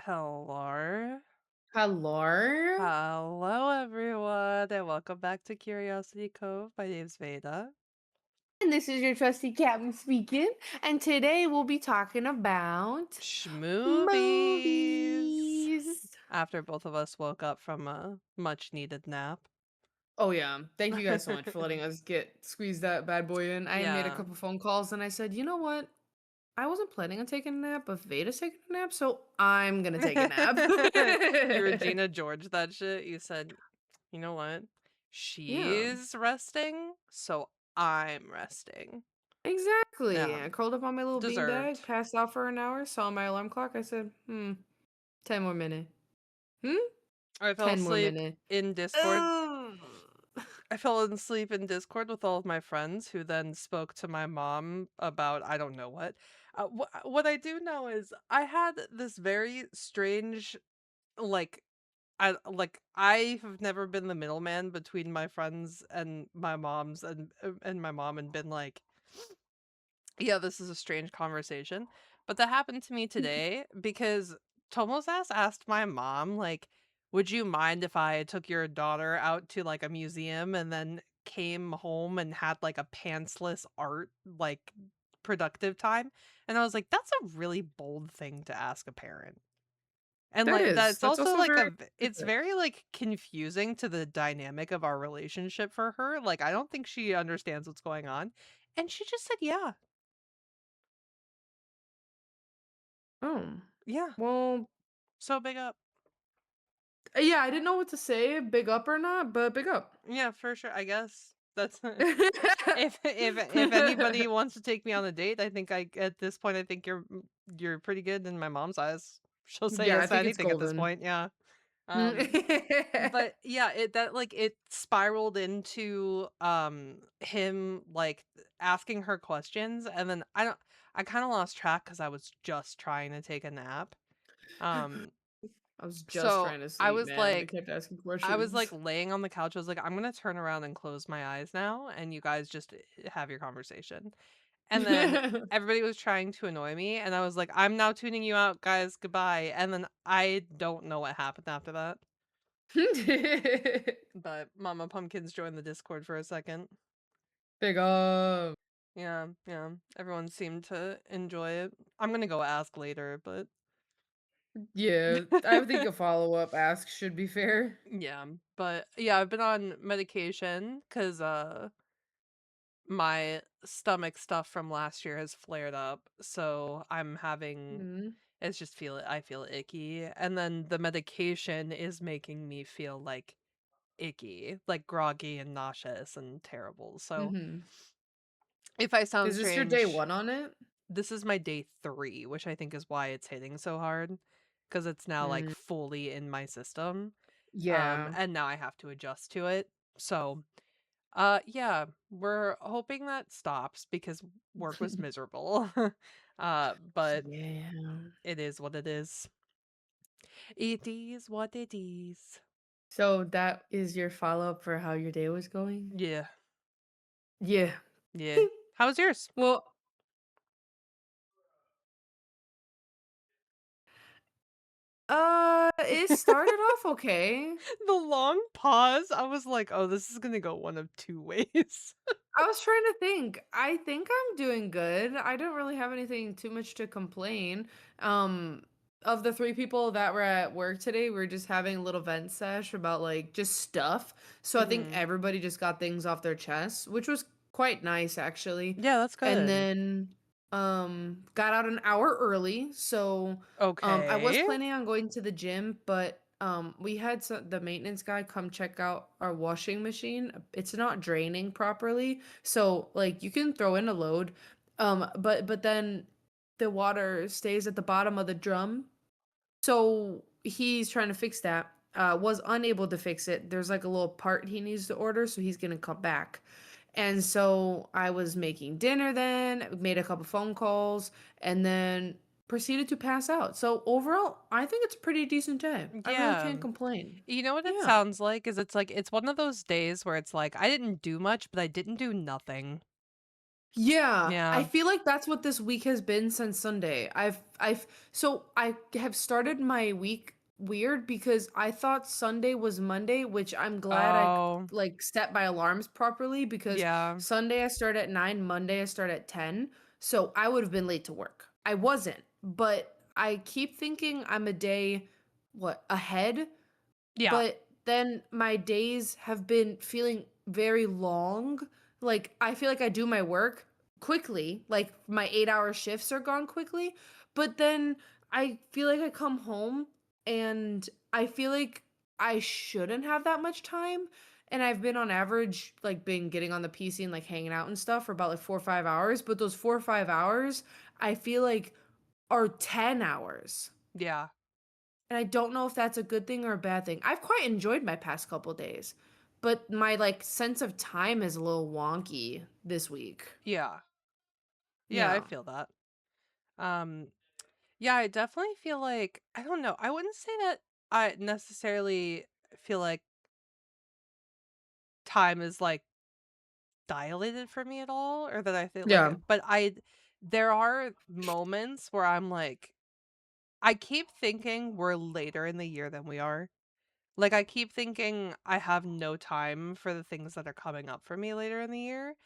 Hello. Hello? Hello, everyone, and welcome back to Curiosity Cove. My name's Veda. And this is your trusty captain speaking, and today we'll be talking about Schmovies. movies. After both of us woke up from a much needed nap. Oh yeah, thank you guys so much for letting us get squeeze that bad boy in. I made a Yeah. couple phone calls and I said, you know what? I wasn't planning on taking a nap, but Veda's taking a nap, so I'm gonna take a nap. You Regina George that shit. You said, you know what? Yeah, She's resting, so I'm resting. exactly. Yeah. I curled up on my little beanbag, Deserved. passed out for an hour, saw my alarm clock. I said, 10 more minutes. Hmm? I fell 10 more asleep minutes. in Discord. Ugh. I fell asleep in Discord with all of my friends who then spoke to my mom about I don't know what. What I do know is I had this very strange like I've never been the middleman between my friends and my mom's and my mom and been like, yeah, this is a strange conversation. But that happened to me today because Tomosass asked my mom, like, would you mind if I took your daughter out to like a museum and then came home and had like a pantsless art like productive time? And I was like, that's a really bold thing to ask a parent. And That like is. that's That's also also like very it's specific. very like confusing to the dynamic of our relationship for her. Like I don't think she understands what's going on. And she just said, yeah. Oh. Yeah. Well, So big up. yeah, I didn't know what to say, big up or not, but big up. Yeah, for sure. I guess that's if anybody wants to take me on a date, I think I at this point I think you're pretty good in my mom's eyes. She'll say Yeah, I yes to think it's anything at this golden. point. Yeah. But yeah, it spiraled into him like asking her questions, and then I kind of lost track because I was just trying to take a nap. Um, I was just so trying to sleep, man, and they kept asking I was, like, questions. laying on the couch, I was like, "I'm gonna turn around and close my eyes now, and you guys just, have your conversation." And then everybody was trying to annoy me, and I was like, "I'm now tuning you out, guys, goodbye." And then I don't know what happened after that, but Mama Pumpkins joined the Discord for a second. Big up. Yeah, yeah, everyone seemed to enjoy it. I'm gonna go ask later, but Yeah, I think a follow-up ask should be fair. yeah, but yeah, I've been on medication because my stomach stuff from last year has flared up, so I'm having Mhm. I feel icky, and then the medication is making me feel like icky, like groggy and nauseous and terrible. So Mhm. if I sound Is this your day strange, 1 on it? this is my day 3, which I think is why it's hitting so hard because it's now like Mm, fully in my system. yeah. And now I have to adjust to it. So yeah, we're hoping that stops because work was miserable. But Yeah. it is what it is. It is what it is. So that is your follow-up for how your day was going? Yeah, Yeah. yeah. How was yours? Well, it started off okay. The long pause. I was like, oh, this is gonna go one of two ways. I was trying to think. I think I'm doing good. I don't really have anything too much to complain. Um, of the 3 people that were at work today, we are just having a little vent sesh about like just stuff. So I think hmm everybody just got things off their chest, which was quite nice actually. Yeah, that's And good. then got out an hour early. So I was Okay. planning on going to the gym, but we had the maintenance guy come check out our washing machine. It's not draining properly, so like you can throw in a load, but then the water stays at the bottom of the drum. So he's trying to fix that. Was unable to fix it. There's like a little part he needs to order, so he's gonna come back. And so I was making dinner then, made a couple phone calls, and then proceeded to pass out. So overall, I think it's a pretty decent day. I really Yeah. can't complain. You know what it Yeah. sounds like? Is it's like it's one of those days where it's like I didn't do much, but I didn't do nothing. Yeah, I Yeah. feel like that's what this week has been since Sunday. I have started my week weird because I thought Sunday was Monday, which I'm glad Oh, like set my alarms properly because yeah. Sunday I start at 9, Monday I start at 10. So I would have been late to work. I wasn't, but I keep thinking I'm a day ahead, Yeah. but then my days have been feeling very long. Like, I feel like I do my work quickly, like, my 8-hour shifts are gone quickly, but then I feel like I come home and I feel like I shouldn't have that much time, and I've been on average, like, been getting on the PC and, like, hanging out and stuff for about, like, 4 or 5 hours, but those 4 or 5 hours, I feel like are 10 hours. Yeah. And I don't know if that's a good thing or a bad thing. I've quite enjoyed my past couple days, but my like sense of time is a little wonky this week. Yeah. Yeah, I Yeah. feel that. Um, yeah, I definitely feel like I don't know. I wouldn't say that I necessarily feel like time is like dilated for me at all, or that I think like, Yeah. but there are moments where I'm like, I keep thinking we're later in the year than we are. Like, I keep thinking I have no time for the things that are coming up for me later in the year.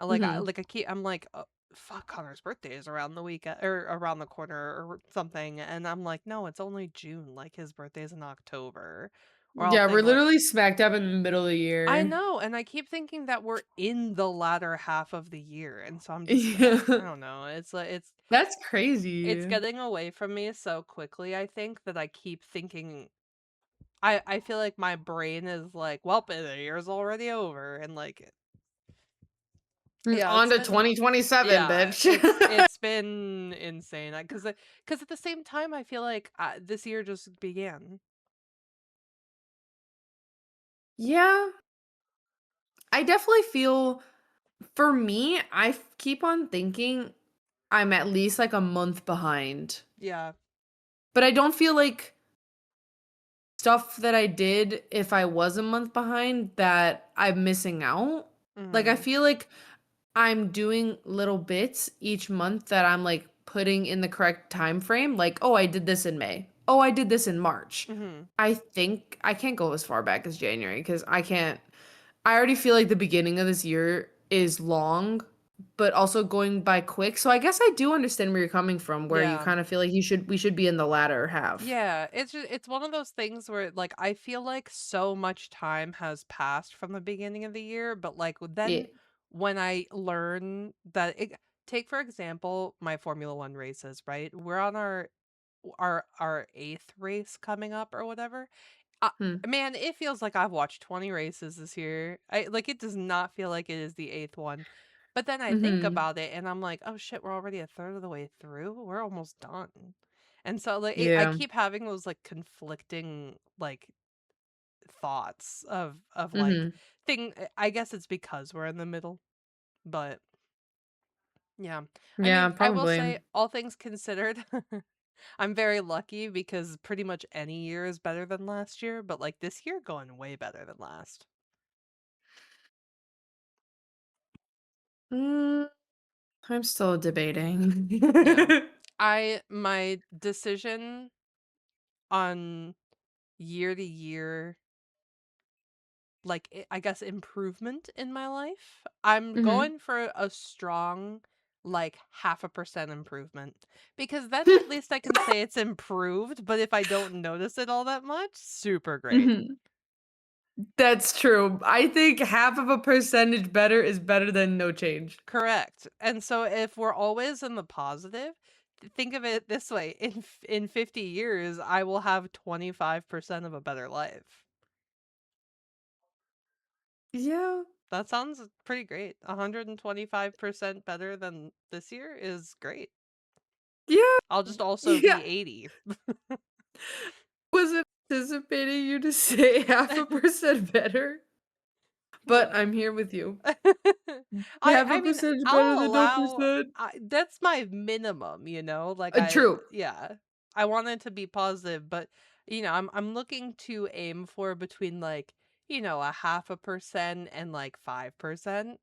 Mhm. I'm like, fuck, Connor's birthday is around the week or around the corner or something, and I'm like, no, it's only June. Like his birthday's in October, or I'll Yeah, we're think like, literally smack dab in the middle of the I year. know, and I keep thinking that we're in the latter half of the year, and so I'm just, Yeah. I don't know. It's like That's it's crazy. getting away from me so quickly. I think that I keep thinking I feel like my brain is like, "Well, the year's already over," and, like yeah, On it's to been 2027, yeah, bitch. it's been insane, because at the same time, I feel like, this year just began. Yeah, I definitely feel for me, keep on thinking I'm at least like a month behind. Yeah. But I don't feel like stuff that I did if I was a month behind that I'm missing out. Like, I Mhm. feel like I'm doing little bits each month that I'm like putting in the correct time frame. Like, oh, I did this in May. Oh, I did this in March. Mhm. I think I can't go as far back as January because I can't. I already feel like the beginning of this year is long, but also going by quick. So I guess I do understand where you're coming from, where you Yeah. kind of feel like we should be in the latter half. Yeah, it's one of those things where, like, I feel like so much time has passed from the beginning of the year, but, like, Yeah. then when I learn that take, for example, my Formula 1 races, right? We're on our 8th race coming up or whatever. Uh, Hmm. man, it feels like I've watched 20 races this year. It does not feel like it is the 8th one. But then I think Mhm. about it and I'm like, "Oh shit, we're already a third of the way through. We're almost done." And so I Yeah. keep having those like conflicting like thoughts of like Mhm. I guess it's because we're in the middle, but yeah. I Yeah, mean, I will probably. say all things considered, I'm very lucky because pretty much any year is better than last year, but like this year going way better than last. Mm, I'm still debating. Yeah. My decision on year to year, like I guess improvement in my life, I'm Mhm. going for a strong like 0.5% improvement, because then at least I can say it's improved, but if I don't notice it all that much, super great. Mhm. That's true. I think half of a percentage better is better than no change. Correct. And so if we're always in the positive, think of it this way, in 50 years I will have 25% of a better life. Yeah. That sounds pretty great. 125% better than this year is great. Yeah. I'll just also Yeah. be 80. Wasn't anticipating you to say half a percent better, but Well, I'm here with you. Half a I mean, percentage better I'll than no allow percent. that's my minimum, you know? True. Yeah. I want it to be positive, but I'm looking to aim for between like, 0.5% and like 5%.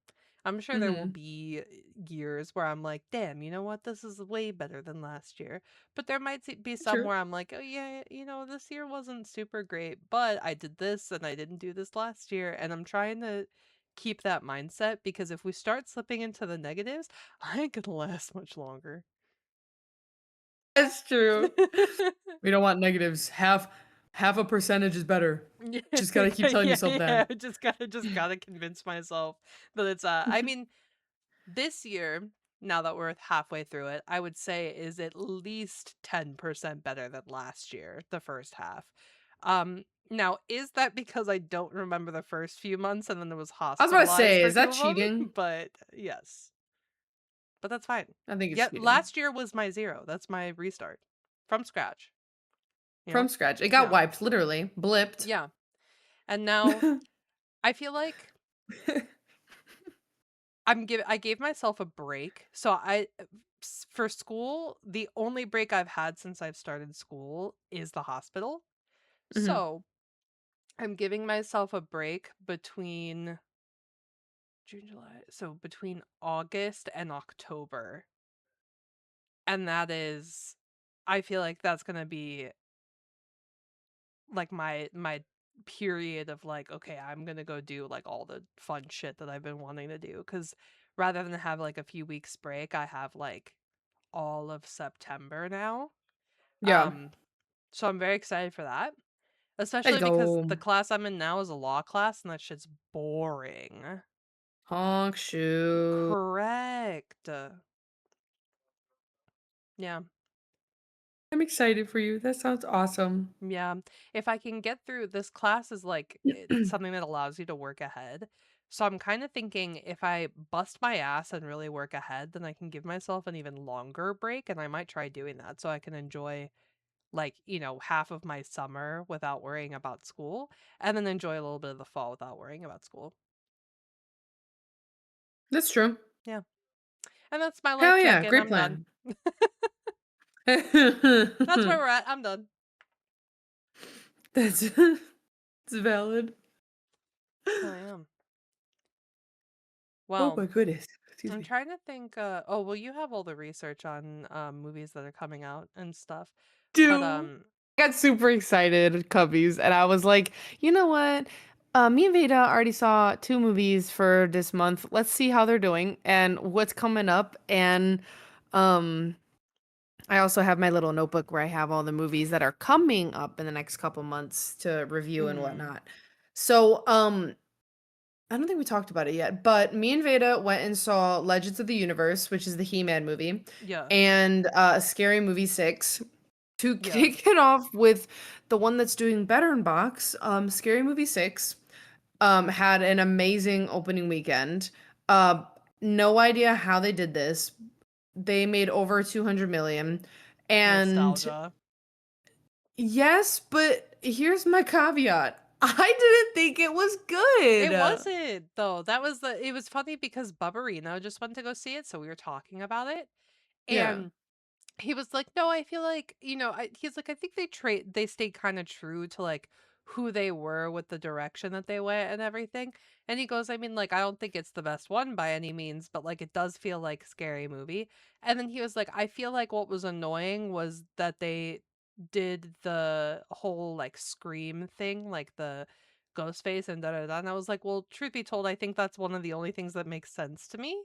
I'm sure there will Mhm. be years where I'm like, damn, you know what? This is way better than last year. But there might be some True. where I'm like, oh, yeah, this year wasn't super great, but I did this and I didn't do this last year. And I'm trying to keep that mindset because if we start slipping into the negatives, I ain't gonna last much longer. That's true. We don't want negatives. Half a percentage is better. Yeah, Just gotta keep telling yeah, yourself yeah. that. Just gotta convince myself that it's I mean, this year, now that we're halfway through it, I would say is at least 10% better than last year, the first half. Now, is that because I don't remember the first few months and then I was I was about to hospitalized say, for is two that of cheating? them? But yes, but that's fine. I think it's Yet cheating. last year was my zero. That's my restart from scratch. You From know? scratch. It got Yeah, wiped, literally. Blipped. yeah. And now I feel like I gave myself a break. So for school, the only break I've had since I've started school is the hospital. Mhm. So, I'm giving myself a break between June, July, so between August and October. And that is I feel like that's going to be like my period of like, okay, I'm going to go do like all the fun shit that I've been wanting to do cuz rather than have like a few weeks break, I have like all of September now. Yeah. Um, so I'm very excited for that, Let's especially because go. the class I'm in now is a law class and that shit's boring. Honk shoe. Correct. Yeah. I'm excited for you. That sounds awesome. Yeah. If I can get through this class is like something that allows you to work ahead. So I'm kind of thinking if I bust my ass and really work ahead, then I can give myself an even longer break and I might try doing that so I can enjoy like, half of my summer without worrying about school, and then enjoy a little bit of the fall without worrying about school. That's true. Yeah. And that's my life Hell yeah, check-in. great I'm done. plan. That's where we're at. I'm done. That's it's valid. I am. Oh Well, my goodness. Excuse I'm me. trying to think, oh, well, you have all the research on movies that are coming out and stuff. But Do got super excited, cubbies, and I was like, you know what? Me and Veda already saw two movies for this month. Let's see how they're doing and what's coming up. And um, I also have my little notebook where I have all the movies that are coming up in the next couple months to review and mhm. whatnot. So, I don't think we talked about it yet, but me and Veda went and saw Legends of the Universe, which is the He-Man movie, Yeah. and Scary Movie 6. To Yeah. kick it off with the one that's doing better in box, Scary Movie 6 had an amazing opening weekend. Uh, no idea how they did this. They made over 200 million. And Nostalgia. yes, but here's my caveat. I didn't think it was It good. wasn't though. It was funny because Bubberino just went to go see it, so we were talking about it. Yeah. And he was like, "No, I feel like, he's like, I think they stayed kind of true to like who they were with the direction that they went and everything." And he goes, "I mean, like, I don't think it's the best one by any means, but like it does feel like scary movie." And then he was like, "I feel like what was annoying was that they did the whole like scream thing, like the ghost face and da da da." And I was like, "Well, truth be told, I think that's one of the only things that makes sense to me."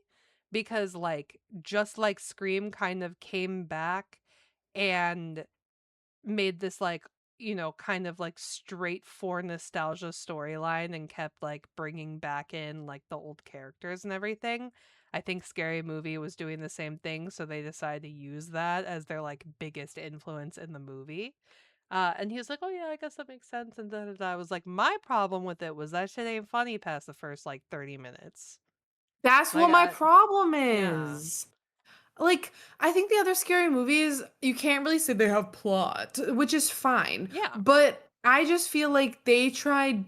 Because like just like Scream kind of came back and made this like, kind of like straight for nostalgia storyline and kept like bringing back in like the old characters and everything. I think Scary Movie was doing the same thing, so they decided to use that as their like biggest influence in the movie. And he was like, "Oh yeah, I guess that makes sense." And da da da. I was like, "My problem with it was that shit ain't funny past the first like 30 minutes." That's Like, what my problem yeah, is. Like, I think the other scary movies, you can't really say they have plot, which is fine. yeah, But I just feel like they tried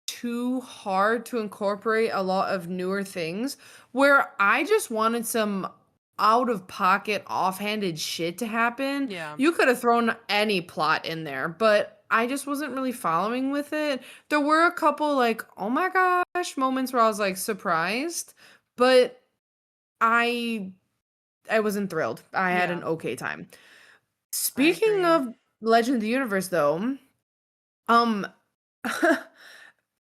too hard to incorporate a lot of newer things where I just wanted some out of pocket, offhanded shit to happen. yeah. You could have thrown any plot in there, but I just wasn't really following with it. There were a couple, like, oh my gosh, moments where I was like surprised. but I I wasn't thrilled. I had Yeah, an okay time. I Speaking agree. of Legend of the Universe though, um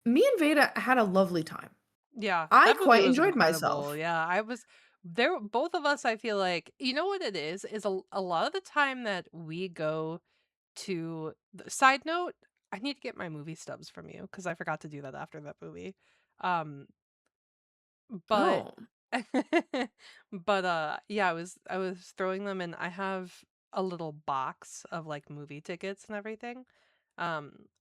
me and Veda had a lovely time. Yeah, I that movie quite was enjoyed incredible. myself. Yeah, I was there. Both of us, I feel like, you know what it is a lot of the time that we go to the side note, I need to get my movie stubs from you because I forgot to do that after that movie. Um, but Oh. yeah, I was throwing them and I have a little box of like movie tickets and everything.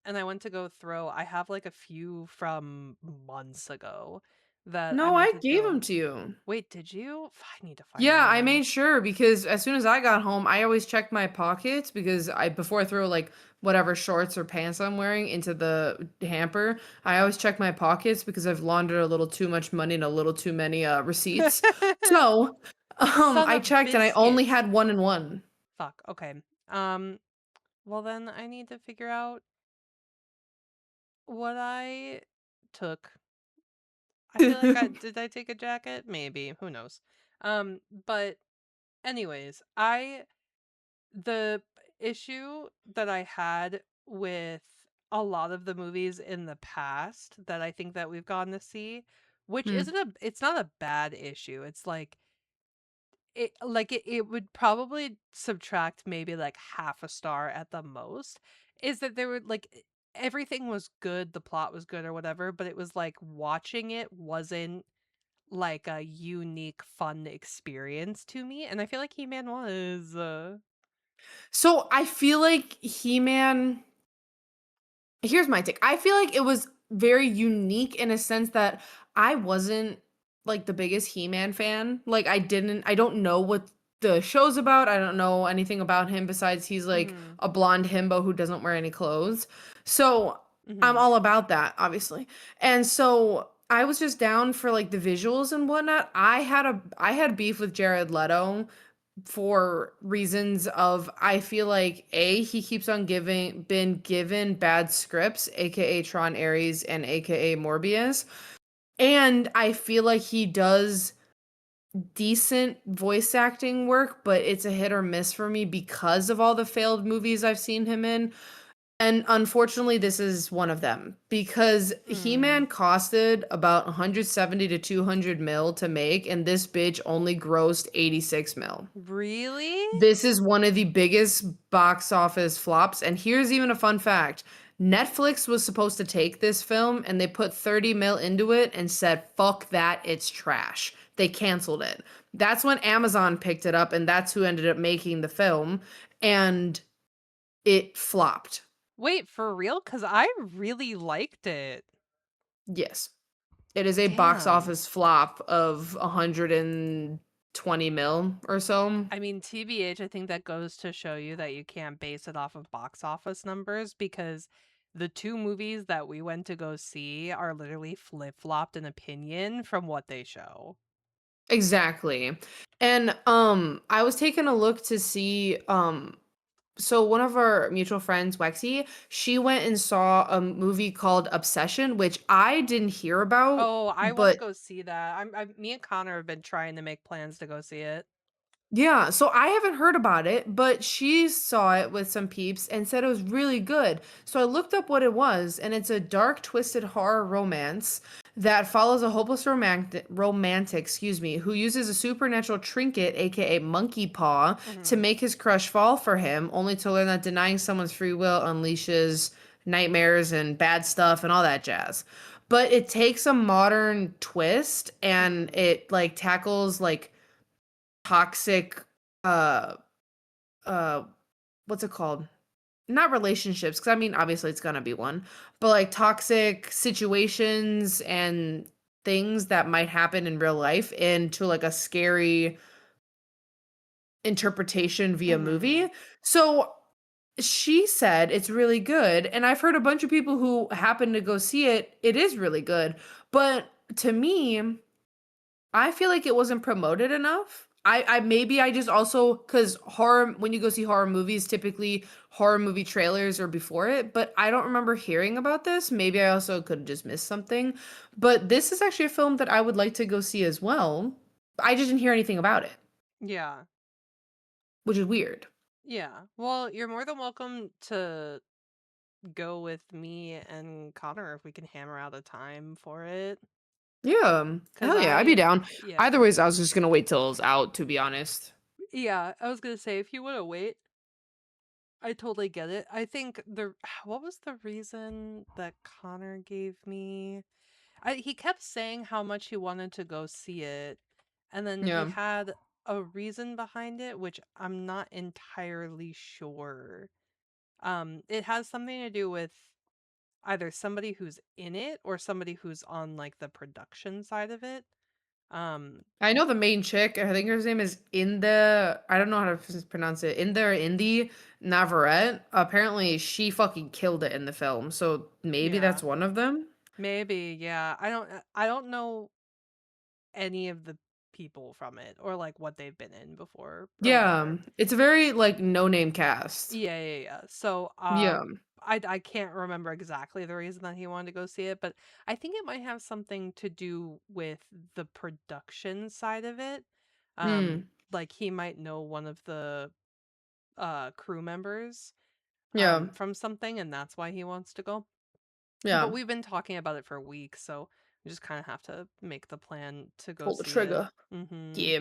And I went to go throw I have like a few from months ago that I No, meant I to gave go. them to you. Wait, did you? I need to find Yeah, them I then. made sure because as soon as I got home, I always checked my pockets because I before I throw like whatever shorts or pants I'm wearing into the hamper, I always check my pockets because I've laundered a little too much money and a little too many receipts. So, Son I of checked and I only biscuits. had one and one. Fuck. Okay. Um well then I need to figure out what I took. I feel like I take a jacket? Maybe. Who knows? But anyways, I the issue that I had with a lot of the movies in the past that I think that we've gotten to see, which Hmm. isn't a it's not a bad issue. It's it would probably subtract maybe like half a star at the most, is that there were everything was good, the plot was good or whatever, but it was like watching it wasn't like a unique fun experience to me, and I feel like He-Man was. So I feel like He-Man. Here's my take. I feel like it was very unique in a sense that I wasn't like the biggest He-Man fan. Like I don't know what the show's about. I don't know anything about him besides he's like Mhm. a blonde himbo who doesn't wear any clothes. So I'm Mhm. all about that, obviously. And so I was just down for like the visuals and whatnot. I had beef with Jared Leto for reasons of I feel like A, he keeps on been given bad scripts, aka Tron Ares and aka Morbius. And I feel like he does decent voice acting work, but it's a hit or miss for me because of all the failed movies I've seen him in. And unfortunately, this is one of them because Hmm. He-Man costed about 170 to 200 mil to make, and this bitch only grossed 86 mil. Really? This is one of the biggest box office flops. And here's even a fun fact. Netflix was supposed to take this film and they put 30 mil into it and said, fuck that, it's trash. They canceled it. That's when Amazon picked it up and that's who ended up making the film. And it flopped. Wait, for real? Because I really liked it. Yes. It is a box Damn. office flop of 120 mil or so. I mean, TBH, I think that goes to show you that you can't base it off of box office numbers because the two movies that we went to go see are literally flip-flopped in opinion from what they show. Exactly. And I was taking a look to see so one of our mutual friends, Wexy, she went and saw a movie called Obsession, which I didn't hear about, Oh, I want to but go see that. Me and Connor have been trying to make plans to go see it. yeah, so I haven't heard about it, but she saw it with some peeps and said it was really good. So I looked up what it was, and it's a dark, twisted horror romance that follows a hopeless romantic, excuse me, who uses a supernatural trinket, aka monkey paw, to Hmm. make his crush fall for him, only to learn that denying someone's free will unleashes nightmares and bad stuff and all that jazz. But it takes a modern twist and Hmm. it like tackles like toxic uh uh what's it called, not relationships because I mean obviously it's gonna be one, but like toxic situations and things that might happen in real life into like a scary interpretation via movie. Hmm. So she said it's really good and I've heard a bunch of people who happen to go see it, it is really good, but to me I feel like it wasn't promoted enough. I maybe I just also because horror when you go see horror movies, typically horror movie trailers are before it, but I don't remember hearing about this. Maybe I also could just miss something. But this is actually a film that I would like to go see as well. I just didn't hear anything about it, Yeah. which is weird. Yeah. Well, you're more than welcome to go with me and Connor if we can hammer out a time for it. Yeah. 'Cause Hell yeah, I'd be down. yeah. Either ways, I was just gonna wait till it's out, to be honest. Yeah, I was gonna say if you wanna wait, I totally get it. I think what was the reason that Connor gave me? He kept saying how much he wanted to go see it, and then he Yeah. had a reason behind it, which I'm not entirely sure. It has something to do with either somebody who's in it or somebody who's on like the production side of it. Um, I know the main chick, I think her name is Inda, I don't know how to pronounce it. Inda or Indy Navarette. Apparently, she fucking killed it in the film. So maybe yeah, that's one of them. maybe, yeah. I don't know any of the people from it or like what they've been in before or Yeah, whatever. it's a very like no name cast. Yeah, yeah, yeah. So, Yeah. I can't remember exactly the reason that he wanted to go see it, but I think it might have something to do with the production side of it. Mm. Like he might know one of the crew members Yeah. from something, and that's why he wants to go. But Yeah. we've been talking about it for weeks, so we just kind of have to make the plan to go Pull the see it. trigger. Mm-hmm. Yeah.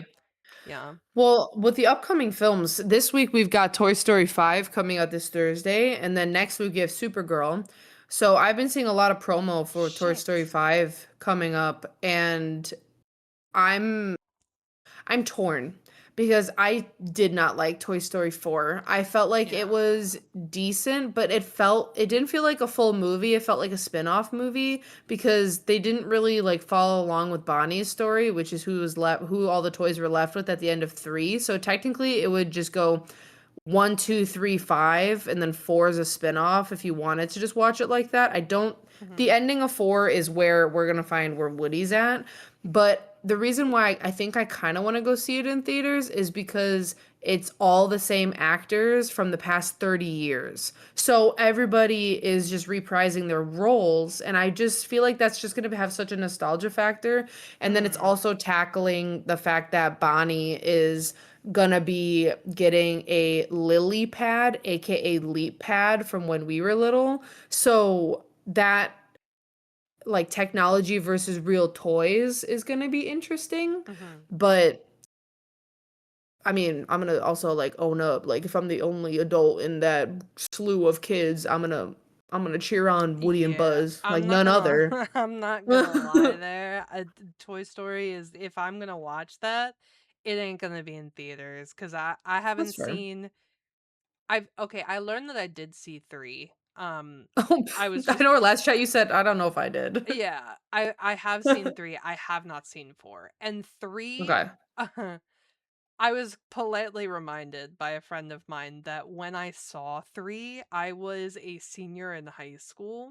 Yeah. Well, with the upcoming films, this week we've got Toy Story 5 coming out this Thursday, and then next week we have Supergirl. So I've been seeing a lot of promo for Toy Story Shit. 5 coming up, and I'm I'm torn because I did not like Toy Story 4. I felt like it Yeah. was decent, but it didn't feel like a full movie. It felt like a spin-off movie because they didn't really like follow along with Bonnie's story, which is who all the toys were left with at the end of 3. So technically it would just go 1, 2, 3, 5, and then 4 is a spin-off if you wanted to just watch it like that. I don't Mm-hmm. The ending of 4 is where we're gonna find where Woody's at. But the reason why I think I kind of want to go see it in theaters is because it's all the same actors from the past 30 years. So everybody is just reprising their roles. And I just feel like that's just going to have such a nostalgia factor. And then it's Mm-hmm. also tackling the fact that Bonnie is gonna be getting a lily pad, aka leap pad from when we were little. So that like technology versus real toys is gonna be interesting. Mm-hmm. But I mean, I'm gonna also like own up. Like if I'm the only adult in that slew of kids, I'm gonna cheer on Woody and Yeah, Buzz like I'm not none gonna other. I'm not gonna lie there. Toy Story is if I'm gonna watch that, it ain't gonna be in theaters because I That's haven't fair. seen I've okay, I learned that I did see 3. Oh, I was I just know our last chat you said I don't know if I did. yeah, I have seen 3. I have not seen 4. And 3 Okay. I was politely reminded by a friend of mine that when I saw 3, I was a senior in high school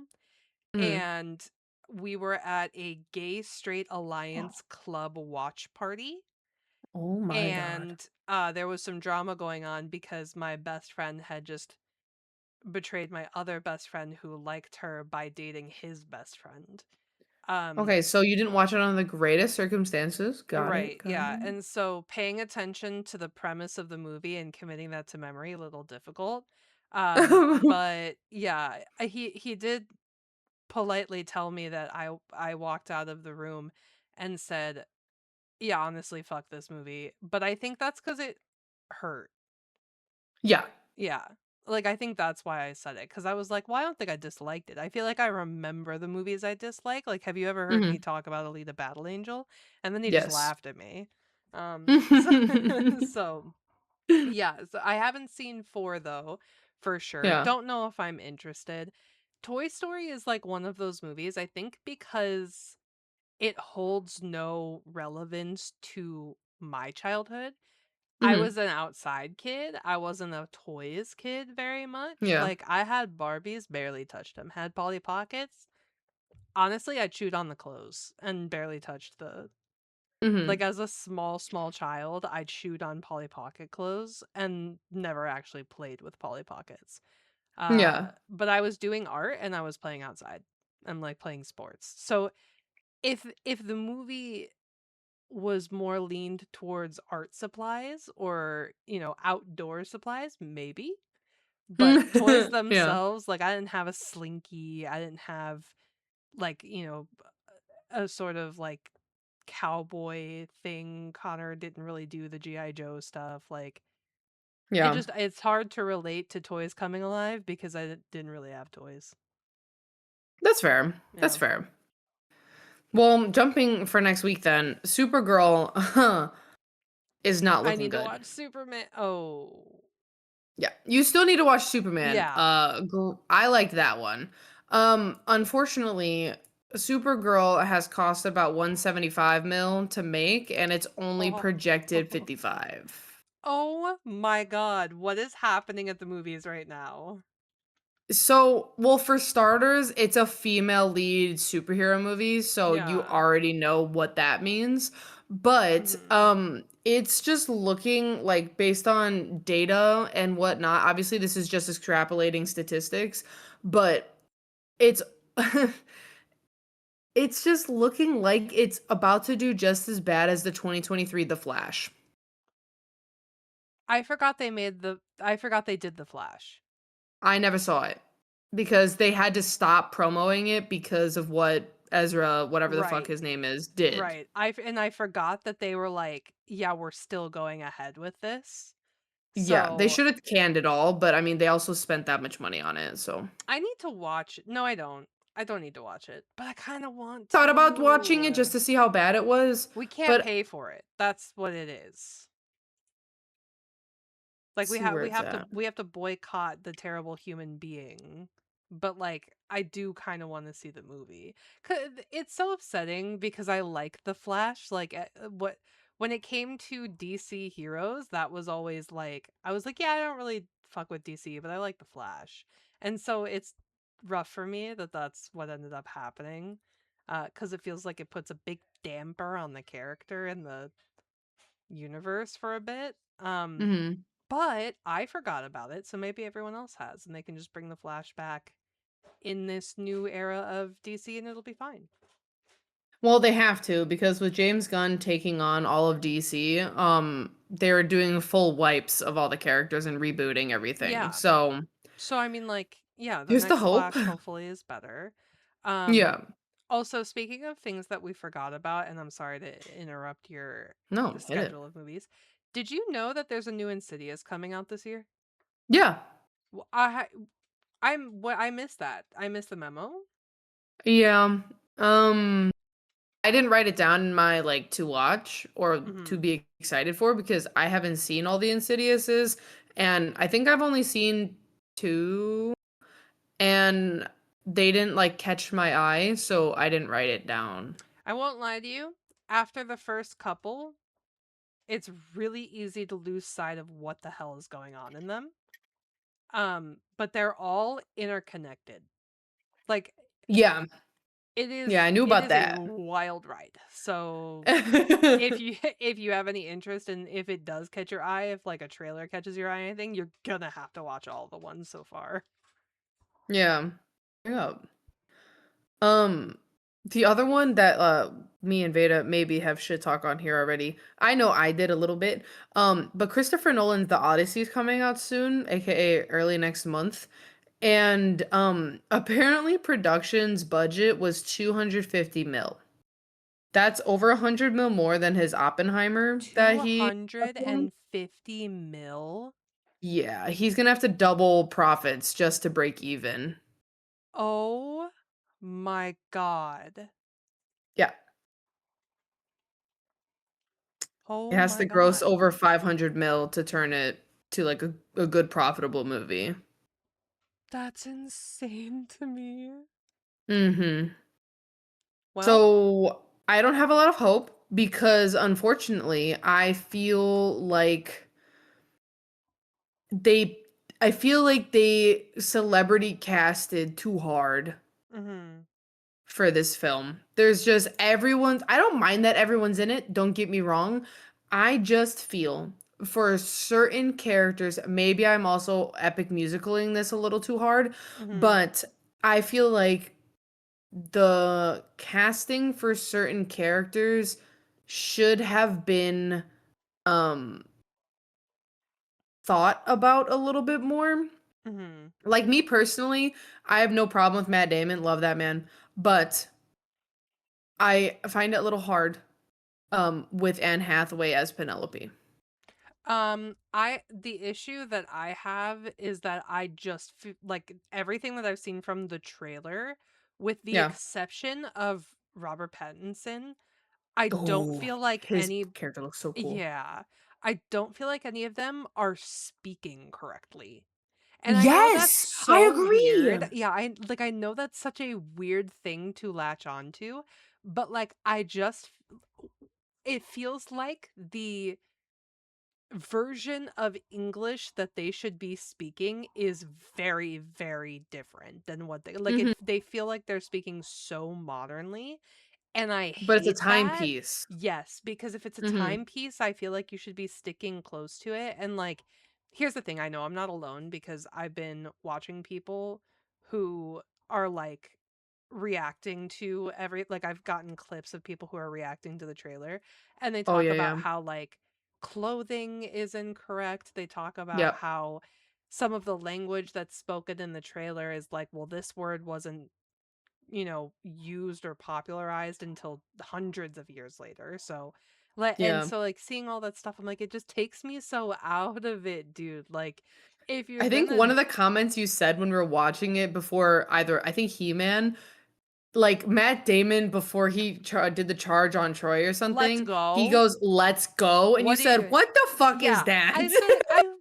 Mhm. and we were at a gay straight alliance club watch party Oh my god. and there was some drama going on because my best friend had just betrayed my other best friend who liked her by dating his best friend. Okay, so you didn't watch it on the greatest circumstances. Got it. Right, Got yeah, and so paying attention to the premise of the movie and committing that to memory, a little difficult. it. But yeah, he did politely tell me that I walked out of the room and said, "Yeah, honestly, fuck this movie." But I think that's because it hurt. Yeah. Yeah. Like, I think that's why I said it because I was like, "Well, I don't think I disliked it." I feel like I remember the movies I dislike. Like, have you ever heard me Mhm. talk about Alita: Battle Angel? And then he just Yes. laughed at me. So so, yeah, so I haven't seen 4 though, for sure. Yeah. Don't know if I'm interested. Toy Story is like one of those movies, I think because it holds no relevance to my childhood. I Mhm. was an outside kid. I wasn't a toys kid very much. Yeah. Like I had Barbies, barely touched them. Had Polly Pockets. Honestly, I chewed on the clothes and barely touched the Mhm. Like, as a small, small child, I chewed on Polly Pocket clothes and never actually played with Polly Pockets. Yeah. But I was doing art and I was playing outside and, like, playing sports. So, if the movie was more leaned towards art supplies or, outdoor supplies, maybe. But toys Yeah. themselves, like, I didn't have a Slinky, I didn't have, like, a sort of, like, cowboy thing. Connor didn't really do the G.I. Joe stuff, like, Yeah. it's hard to relate to toys coming alive because I didn't really have toys. That's fair. That's Yeah. fair. Well, jumping for next week then, Supergirl is not I looking need to good. watch Superman. Oh. Yeah, you still need to watch Superman. Yeah. I liked that one. Unfortunately, Supergirl has cost about 175 mil to make, and it's only Oh. projected 55. Oh my god, what is happening at the movies right now? So, well, for starters, it's a female lead superhero movie, so you Yeah. already know what that means. But Mhm. it's just looking like based on data and whatnot. Obviously, this is just extrapolating statistics, but it's it's just looking like it's about to do just as bad as the 2023 The Flash. I forgot they did The Flash. I never saw it because they had to stop promoting it because of what Ezra, whatever the fuck Right. his name is, did. Right. I forgot that they were like, "Yeah, we're still going ahead with this." Yeah, they So, should have canned it all, but I mean, they also spent that much money on it, so. I need to watch it. No, I don't. I don't need to watch it, but I kinda want Thought about watching it just to. to see how bad it was, We can't but pay for it. That's what it is. Like, let's we see have where we it's have to at. we have to boycott the terrible human being, but, like, I do kinda wanna see the movie. 'Cau it's so upsetting because I like The Flash, like, what when it came to DC heroes, that was always, like I was like, "Yeah, I don't really fuck with DC, but I like The Flash." And so it's rough for me that that's what ended up happening, because it feels like it puts a big damper on the character and the universe for a bit, Mhm. but I forgot about it, so maybe everyone else has, and they can just bring the Flash back in this new era of DC and it'll be fine. Well, they have to because with James Gunn taking on all of DC, they're doing full wipes of all the characters and rebooting everything. Yeah. So, So I mean, like, yeah, the here's the next hope. Flash hopefully is better. Um Yeah. Also, speaking of things that we forgot about, and I'm sorry to interrupt your No, hit it. schedule of movies. Did you know that there's a new Insidious coming out this year? Yeah. Well, I missed that. I missed the memo. Yeah. Um I didn't write it down in my like to watch or to Mhm. be excited for because I haven't seen all the Insidiouses and I think I've only seen 2 and they didn't like catch my eye, so I didn't write it down. I won't lie to you. After the first couple, it's really easy to lose sight of what the hell is going on in them. But they're all interconnected. Like, Yeah. it is Yeah, I knew it about is a that. wild ride. So if you if you have any interest and if it does catch your eye, if like a trailer catches your eye or anything, you're gonna have to watch all the ones so far. Yeah. Yeah. Um, the other one that me and Veda maybe have shit talk on here already. I know I did a little bit. But Christopher Nolan's The Odyssey is coming out soon, aka early next month. And apparently production's budget was 250 mil. That's over 100 mil more than his Oppenheimer that he 250 mil? Yeah, he's gonna have to double profits just to break even. Oh my god. Yeah. It Oh has my to gross god. over 500 mil to turn it to like a good profitable movie. That's insane to me. Mhm. Well, So I don't have a lot of hope because unfortunately I feel like they they celebrity casted too hard. mhm. for this film. There's just everyone's I don't mind that everyone's in it, don't get me wrong. I just feel for certain characters, maybe I'm also epic musicaling this a little too hard, Mhm. but I feel like the casting for certain characters should have been um thought about a little bit more. Mhm. Like me personally, I have no problem with Matt Damon, love that man, but I find it a little hard with Anne Hathaway as Penelope. I the issue that I have is that I just like everything that I've seen from the trailer, with the Yeah. exception of Robert Pattinson, I don't Oh, feel like his any character looks so cool. yeah, I don't feel like any of them are speaking correctly. And I know that's Yes, I so agree. weird. Yeah, I know that's such a weird thing to latch onto, but like I just it feels like the version of English that they should be speaking is very, very different than what they like Mhm. they feel like they're speaking so modernly, and I But it's a hate that. timepiece. Yes, because if it's a Mhm. timepiece, I feel like you should be sticking close to it. And like, here's the thing, I know I'm not alone because I've been watching people who are like reacting to like I've gotten clips of people who are reacting to the trailer, and they Oh, talk yeah, about yeah. how like clothing is incorrect. They talk about Yep. how some of the language that's spoken in the trailer is like, well, this word wasn't, used or popularized until hundreds of years later. So, Yeah. like seeing all that stuff, I'm like, it just takes me so out of it, dude. Like, if you're I think gonna, one of the comments you said when we were watching it before either I think He-Man, like Matt Damon before he did the charge on Troy or let's something, he go. goes, "Let's go," and you What are you said, doing? "What the fuck is Yeah, that?"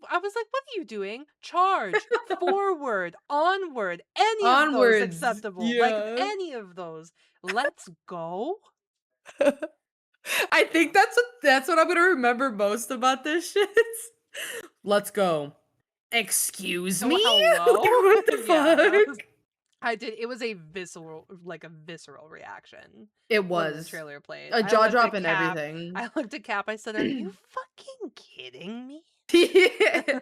I was like, what are you doing? Charge, forward, onward. Any of those Onwards. acceptable? Like Yeah. any of those. Let's go. I think that's what I'm gonna remember most about this shit. Let's go. Excuse Oh, me? Like, hello. what the Yeah, that was. fuck? I did. It was a visceral reaction It when the was. trailer played. A I jaw looked drop at and Cap. everything. I looked at Cap. I said, "Are you fucking kidding me?" Yeah.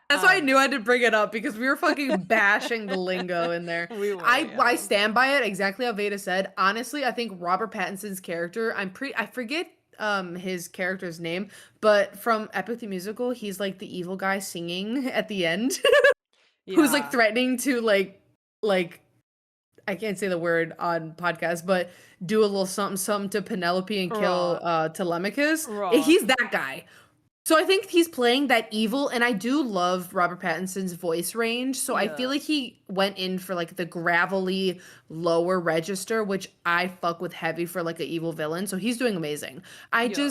That's why I um, knew I had to bring it up because we were fucking bashing the lingo in there. we were, I yeah, stand by it exactly how Veda said. Honestly, I think Robert Pattinson's character, I forget his character's name, but from Epic the Musical, he's like the evil guy singing at the end who's like yeah, threatening to like I can't say the word on podcast, but do a little something something to Penelope and kill raw, Telemachus. raw, He's that guy. So I think he's playing that evil, and I do love Robert Pattinson's voice range. So I feel yeah, like he went in for like the gravelly lower register, which I fuck with heavy for like an evil villain. So he's doing amazing. yeah.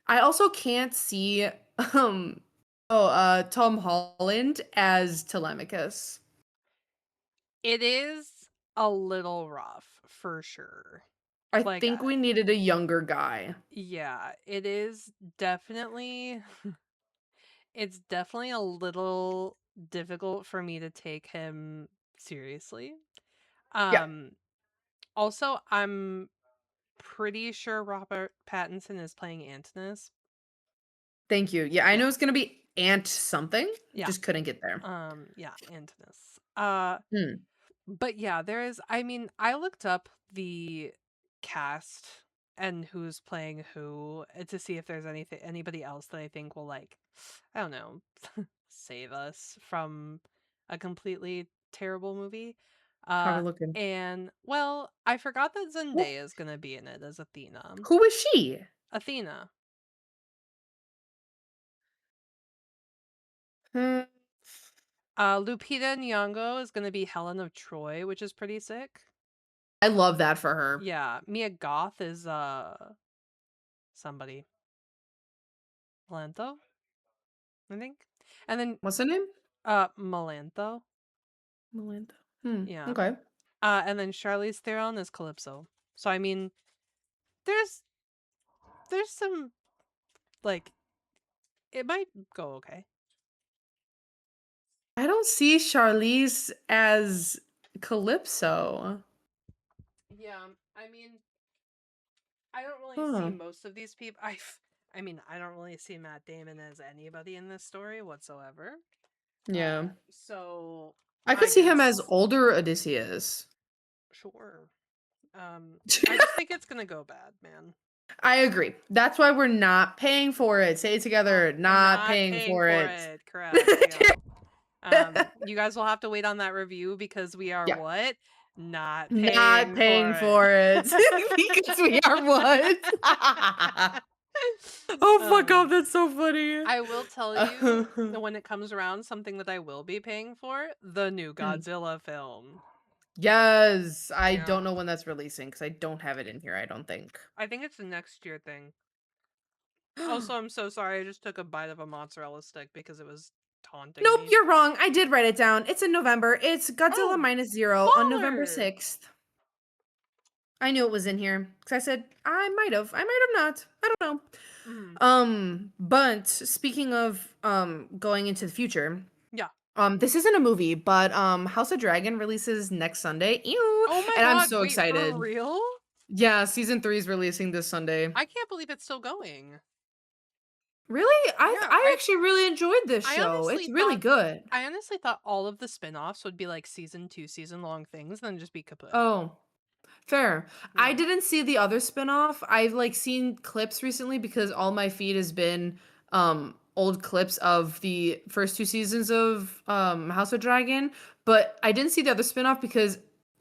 I also can't see um Tom Holland as Telemachus. It is a little rough for sure. I Like, think we needed a younger guy. yeah, it is definitely. It's definitely a little difficult for me to take him seriously. Yeah, Um, Also, I'm pretty sure Robert Pattinson is playing Antinous. thank you. Yeah, I Yeah. know it's gonna be Ant something, Yeah. just couldn't get there. Yeah, Antinous. Hmm. But yeah, there is, I mean, I looked up the cast and who's playing who, to see if there's anybody else that I think will, like, I don't know, save us from a completely terrible movie. How we Uh looking? and well, I forgot that Wh- Zendaya is going to be in it as Athena. Who is she? Athena. Hmm. Lupita Nyong'o is going to be Helen of Troy, which is pretty sick. I love that for her. Yeah, Mia Goth is somebody. Melanto, I think. And then What's her name? Melanto. Melinda. Hmm. Yeah. Okay. And then Charlize Theron is Calypso. So I mean, there's some, like, it might go okay. I don't see Charlize as Calypso. Yeah, I mean, I don't really see Huh. most of these people. I mean, I don't really see Matt Damon as anybody in this story whatsoever. Yeah. So I could I see him as guess older Odysseus. sure. I just think it's gonna go bad, man. I agree. That's why we're not paying for it. Say it together. Not Not paying paying for for it. it. Correct. Yeah. You guys will have to wait on that review because we are Yeah. what? Not Not paying for paying it. for it. Because we are what? Oh, fuck off. um, That's so funny. I will tell you when it comes around, something that I will be paying for, the new Mm. Godzilla film. Yes. I don't Yeah. know when that's releasing because I don't have it in here, I don't think. I think it's a next year thing. Also, I'm so sorry. I just took a bite of a mozzarella stick because it was taunting Nope, me. you're wrong. I did write it down. It's in November. It's Godzilla Oh, minus zero on November baller! 6th. I knew it was in here because I said I might have. I might have not. I don't know. Mm, But speaking of going into the future, yeah. this isn't a movie, but House of Dragon releases next Sunday. Ew, Oh my and I'm god, so wait, for excited. real? Yeah, season 3 is releasing this Sunday. I can't believe it's still going. Really? Yeah, I actually really enjoyed this I show. honestly It's really thought good. I honestly thought all of the spin-offs would be like season 2 season long things then just be kaput. Oh, fair. I Yeah. didn't see the other spin-off. I've like seen clips recently because all my feed has been old clips of the first 2 seasons of House of Dragon, but I didn't see the other spin-off because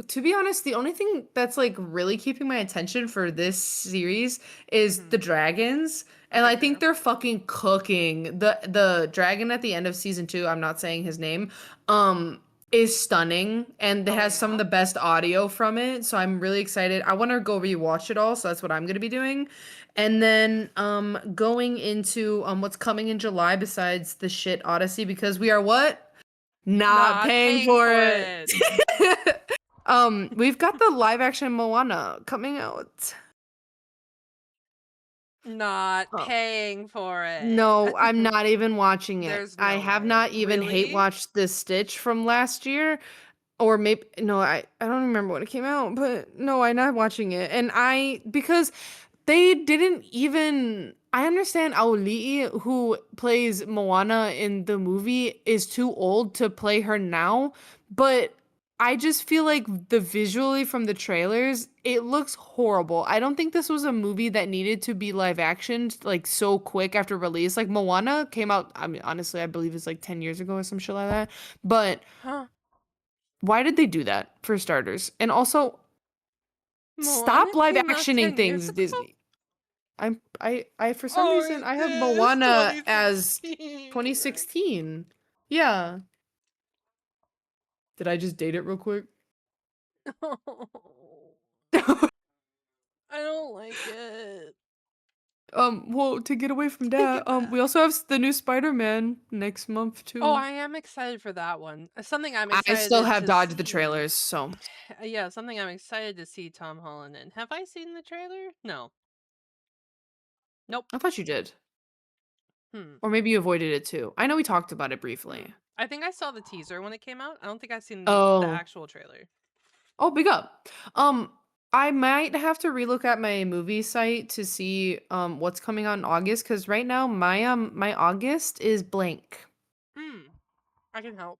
to be honest, the only thing that's like really keeping my attention for this series is Mhm. the dragons. And Okay, I think fair. they're fucking cooking. The dragon at the end of season 2, I'm not saying his name, um is stunning and it Oh has some of yeah. the best audio from it. So I'm really excited. I want to go rewatch it all, so that's what I'm going to be doing. And then going into what's coming in July besides the shit Odyssey because we are what? Not Not paying paying for for it. it. We've got the live action Moana coming out. Not Oh, paying for it. no, I'm not even watching it. There's I no have way. not even hate Really? watched the Stitch from last year. Or maybe no, I don't remember when it came out, but no, I'm not watching it. And I because they didn't even I understand Aulii, who plays Moana in the movie, is too old to play her now, but I just feel like the visually from the trailers, it looks horrible. I don't think this was a movie that needed to be live action like so quick after release. Like Moana came out, I mean, honestly, I believe it's like 10 years ago or some shit like that. But Huh. why did they do that for starters? And also, Moana stop live came out actioning 10 years things, ago? Disney. I for some Oh, reason it I have did. Moana as 2016. 2016. Yeah. Did I just date it real quick? I don't like it. Well, to get away from Take it that, back. we also have the new Spider-Man next month Oh, too. I am excited for that one. Something I'm I still excited have to dodged the see. trailers, so Yeah, something I'm excited to see Tom Holland in. Have I seen the trailer? No. Nope. I thought you did. Hmm. Or maybe you avoided it too. I know we talked about it Hmm. briefly. I think I saw the teaser when it came out. I don't think I've seen the Oh. actual trailer. Oh, big up. I might have to relook at my movie site to see what's coming out in August because right now my August is blank. Hmm. I can help.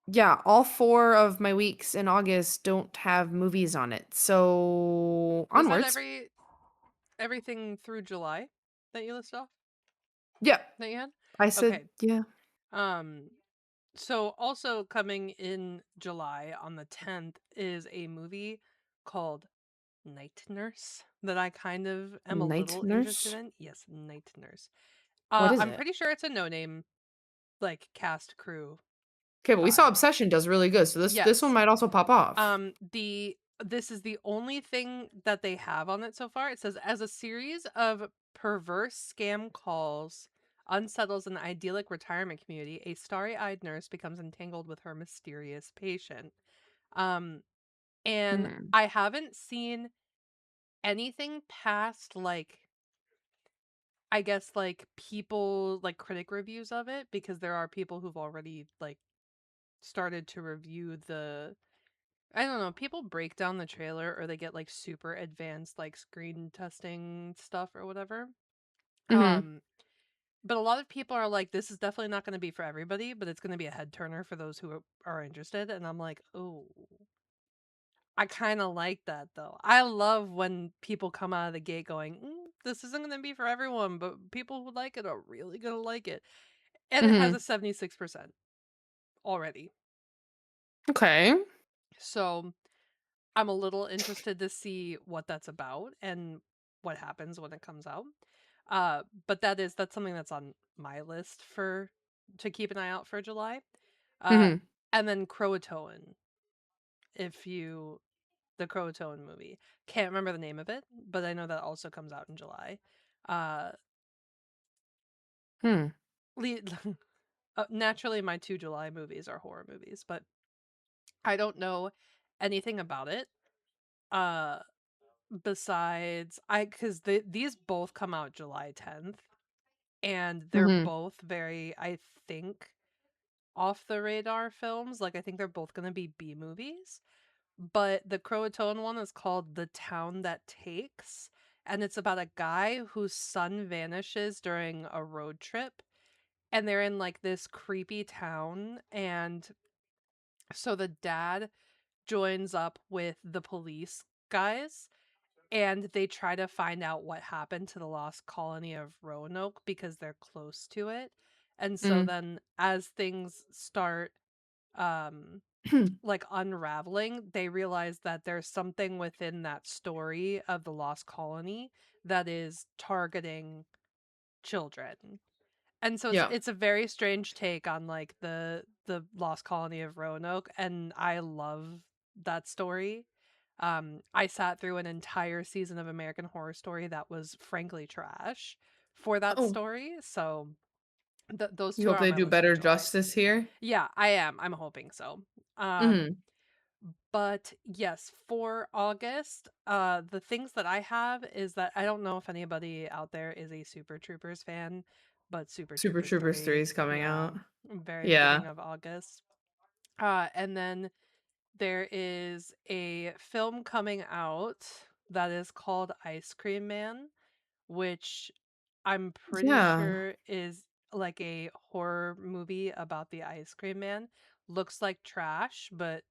Yeah, all 4 of my weeks in August don't have movies on it. So Was that onwards. everything through July that you listed off Yeah, that you had? I said Okay. yeah. Um. So also coming in July on the 10th is a movie called Night Nurse that I kind of am a Night little interested Nurse. in. Yes, Night Nurse. What is I'm it? pretty sure it's a no name like cast crew Okay, but we saw vibe. Obsession does really good, so this one Yes. might also pop off. The this is the only thing that they have on it so far. It says as a series of perverse scam calls unsettles an idyllic retirement community, a starry-eyed nurse becomes entangled with her mysterious patient. Um and Hmm. I haven't seen anything past like I guess like people like critic reviews of it because there are people who've already like started to review the I don't know, people break down the trailer or they get like super advanced like screen testing stuff or whatever. Mhm. Um but a lot of people are like, this is definitely not going to be for everybody, but it's going to be a head turner for those who are interested. And I'm like, oh, I kind of like that though. I love when people come out of the gate going, this isn't going to be for everyone, but people who like it are really going to like it. And it has Mhm. a 76% already. Okay. So I'm a little interested to see what that's about and what happens when it comes out. But that's something that's on my list for to keep an eye out for July. Uh, Mhm. and then Croatoan, if you the Croatoan movie. Can't remember the name of it, but I know that also comes out in July. Uh, Hmm. le- naturally, my two July movies are horror movies, but I don't know anything about it. Uh, besides, because these both come out July 10th, and they're Mhm. both very, I think, off the radar films. Like, I think they're both going to be B movies. But the Croatoan one is called The Town That Takes, and it's about a guy whose son vanishes during a road trip, and they're in like this creepy town, and so the dad joins up with the police guys and they try to find out what happened to the lost colony of Roanoke because they're close to it. And so Mm. then as things start um like unraveling, they realize that there's something within that story of the lost colony that is targeting children. And so Yeah. it's a very strange take on like the lost colony of Roanoke, and I love that story. I sat through an entire season of American Horror Story that was frankly trash for that Oh, story. So those you two hope are on they my do list for better July. justice here? Yeah, I am. I'm hoping so. Um, Mhm. but yes, for August, the things that I have is that I don't know if anybody out there is a Super Troopers fan, but Super Super Troopers Troopers 3 3, is coming yeah, out. very Yeah. beginning of August. And then there is a film coming out that is called Ice Cream Man, which I'm pretty Yeah. sure is like a horror movie about the ice cream man. Looks like trash, but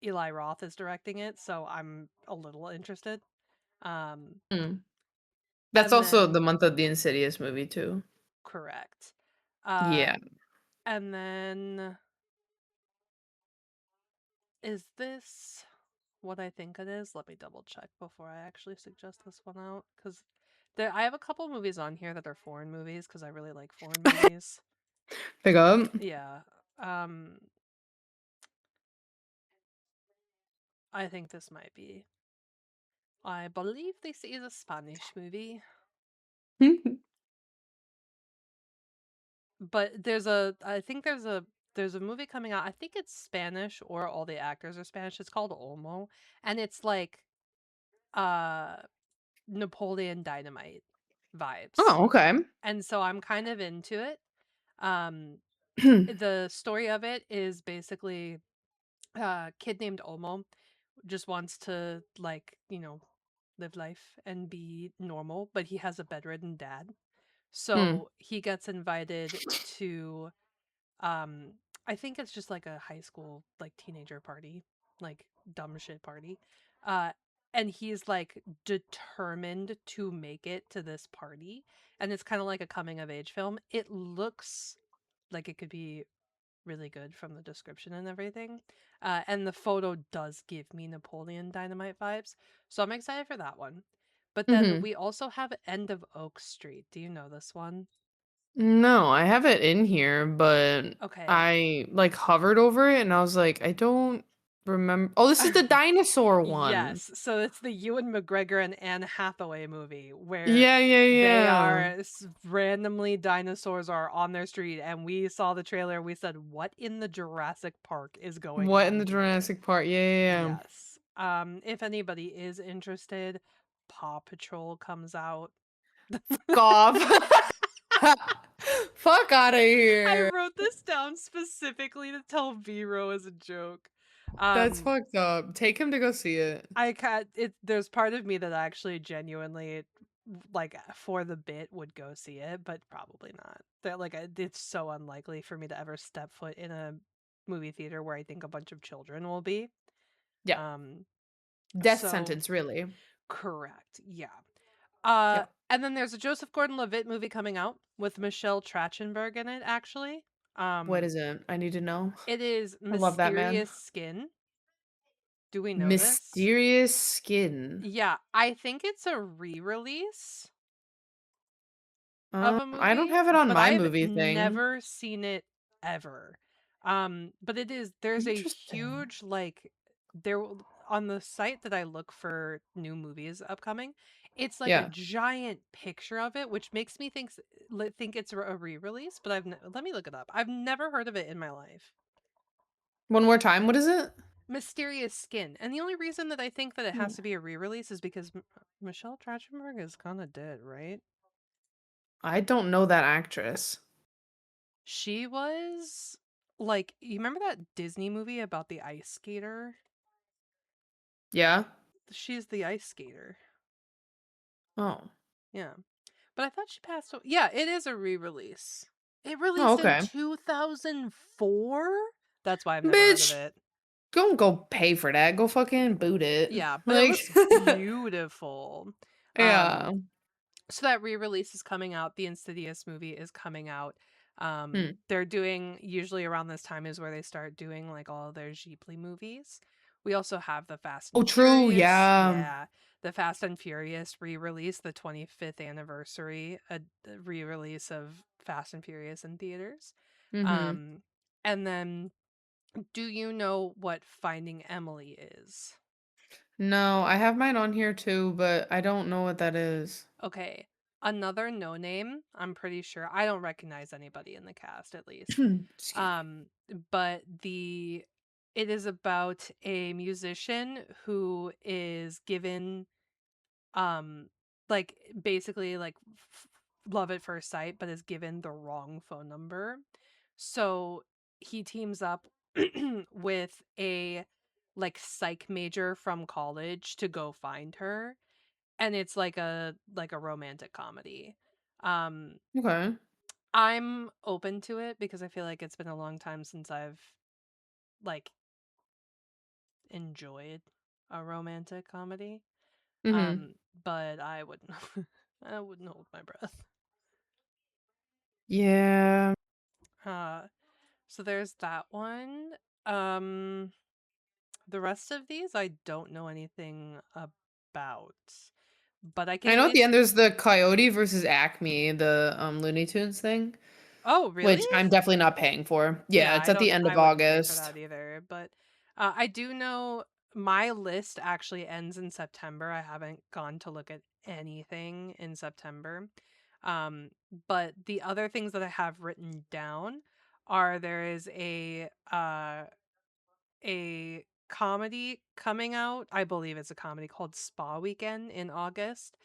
Eli Roth is directing it, so I'm a little interested. Um, Mm. That's and also the then month of the Insidious movie too. correct. Yeah. And then is this what I think it is? Let me double check before I actually suggest this one out because there I have a couple movies on here that are foreign movies because I really like foreign movies. Pick up. Yeah. Um, I think this might be. I believe this is a Spanish movie. But I think there's a movie coming out. I think it's Spanish or all the actors are Spanish. It's called Olmo, and it's like uh Napoleon Dynamite vibes. Oh, okay. And so I'm kind of into it. Um the story of it is basically a kid named Olmo just wants to like, live life and be normal, but he has a bedridden dad. Hmm. So he gets invited to um I think it's just like a high school like teenager party, like dumb shit party. Uh and he's like determined to make it to this party, and it's kind of like a coming of age film. It looks like it could be really good from the description and everything. And the photo does give me Napoleon Dynamite vibes. So I'm excited for that one. But then Mhm. we also have End of Oak Street. Do you know this one? No, I have it in here, but Okay. I like hovered over it and I was like, I don't remember. Oh, this is the dinosaur one. Yes. So it's the Ewan McGregor and Anne Hathaway movie where Yeah, yeah, they yeah. are randomly dinosaurs are on their street, and we saw the trailer. We said, "What in the Jurassic Park is going What in on the here?" Jurassic Park? Yeah, yeah, yeah. Yes. If anybody is interested, Paw Patrol comes out. Fuck off. Fuck out of I here. wrote this down specifically to tell Vero as a joke. That's Um, fucked up. Take him to go see it. I ca it there's part of me that actually genuinely, like, for the bit would go see it, but probably not. That, like, it's so unlikely for me to ever step foot in a movie theater where I think a bunch of children will be. Yeah. Um, Death so sentence, really. correct, yeah. Yeah. And then there's a Joseph Gordon-Levitt movie coming out with Michelle Trachtenberg in it, actually. What Um, is it? I need to know. it is I love that man. Mysterious Skin. Do we know this? Mysterious Skin. Yeah, I think it's a re-release of a I don't movie, have it on but my I've movie thing. never seen it ever. But there's a Interesting. huge, like, there on the site that I look for new movies upcoming, it's like a Yeah. giant picture of it, which makes me think it's a re-release, but let me look it up. I've never heard of it in my life. One more time, what is it? Mysterious Skin. And the only reason that I think that it Hmm. has to be a re-release is because Michelle Trachtenberg is kind of dead, right? I don't know that actress. She was like, you remember that Disney movie about the ice skater? Yeah? She's the ice skater. Oh. Yeah. But I thought she passed away. Yeah, it is a re-release. It Oh, released in okay. 2004? That's why I've never heard of Bitch, it. don't go pay for that. Go fucking boot it. Yeah, but it Like, looks beautiful. yeah. Um So that re-release is coming out. The Insidious movie is coming out. Hmm. They're doing usually around this time is where they start doing like all of their Ghibli movies. We also have the Fast Oh, and true. Furious. Yeah. Yeah, the Fast and Furious re-release, the 25th anniversary re-release of Fast and Furious in theaters. Mm-hmm. Um, and then, do you know what Finding Emily is? No, I have mine on here too, but I don't know what that is. Okay, another no name. I'm pretty sure I don't recognize anybody in the cast, at least. Excuse me. But the it is about a musician who is given um like basically like love at first sight, but is given the wrong phone number. So he teams up with a like psych major from college to go find her, and it's like a romantic comedy. Um Okay. I'm open to it because I feel like it's been a long time since I've like enjoyed a romantic comedy. Mm-hmm. Um but I wouldn't I wouldn't hold my breath. Yeah. Uh so there's that one. Um the rest of these I don't know anything about. But I can I at know at the least end there's the Coyote versus Acme, the Looney Tunes thing, Oh, really? which I'm definitely not paying for. Yeah, Yeah, it's at the end I of wouldn't pay for August. that either, but, I do know my list actually ends in September. I haven't gone to look at anything in September. Um, but the other things that I have written down are there is a comedy coming out. I believe it's a comedy called Spa Weekend in August.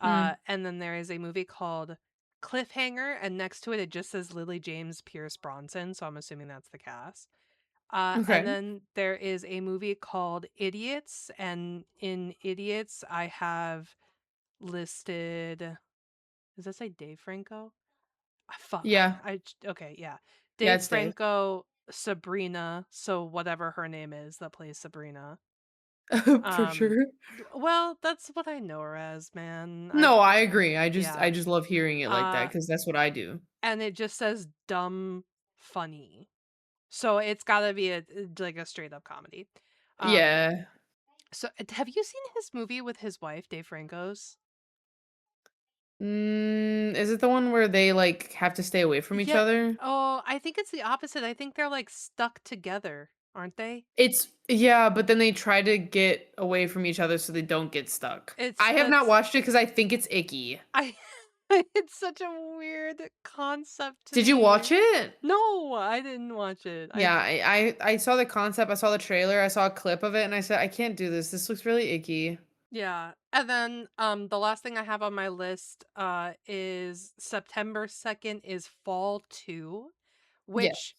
Mm, And then there is a movie called Cliffhanger, and next to it, it just says Lily James Pierce Bronson, so I'm assuming that's the cast. And okay. then there is a movie called Idiots, and in Idiots, I have listed. Does that say Dave Franco? Ah, fuck. Yeah. Okay, yeah. Yeah, Dave it's Dave. Franco, Sabrina, so whatever her name is that plays Sabrina. For Um, sure. well, that's what I know her as, man. No, I agree. I Yeah. just love hearing it like that Uh, because that's what I do. and it just says dumb funny. So it's gotta be like a straight up comedy. Um, Yeah. so have you seen his movie with his wife, Dave Franco's? Is it the one where they, like, have to stay away from each Yeah. other? Oh, I think it's the opposite. I think they're like stuck together, aren't they? It's yeah, but then they try to get away from each other so they don't get stuck. It's I have not that's watched it because I think it's icky. I it's such a weird concept to Did you watch me. it? No, I didn't watch it. I Yeah, I saw the concept, I saw the trailer, I saw a clip of it, and I said, "I can't do this. This looks really icky." Yeah. And then the last thing I have on my list is September 2nd is Fall 2, Yeah. which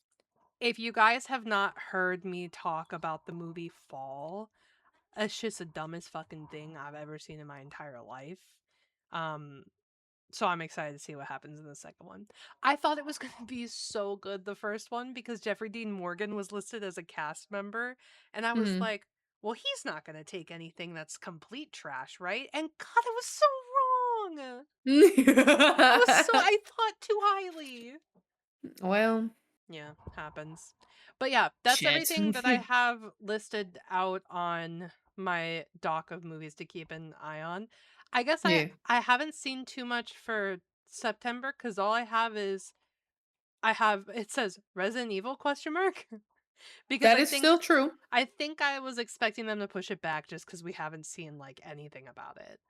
If you guys have not heard me talk about the movie Fall, it's just the dumbest fucking thing I've ever seen in my entire life. Um, so I'm excited to see what happens in the second one. I thought it was gonna be so good the first one because Jeffrey Dean Morgan was listed as a cast member, and I was Mhm. like, well, he's not gonna take anything that's complete trash, right? And God, it was so wrong. I thought too highly. Well, Yeah, happens. But yeah, that's shit. everything that I have listed out on my dock of movies to keep an eye on. I guess I Yeah. I haven't seen too much for September cuz all I have is I have it says Resident Evil question mark because That is still true. I think I was expecting them to push it back just cuz we haven't seen like anything about it.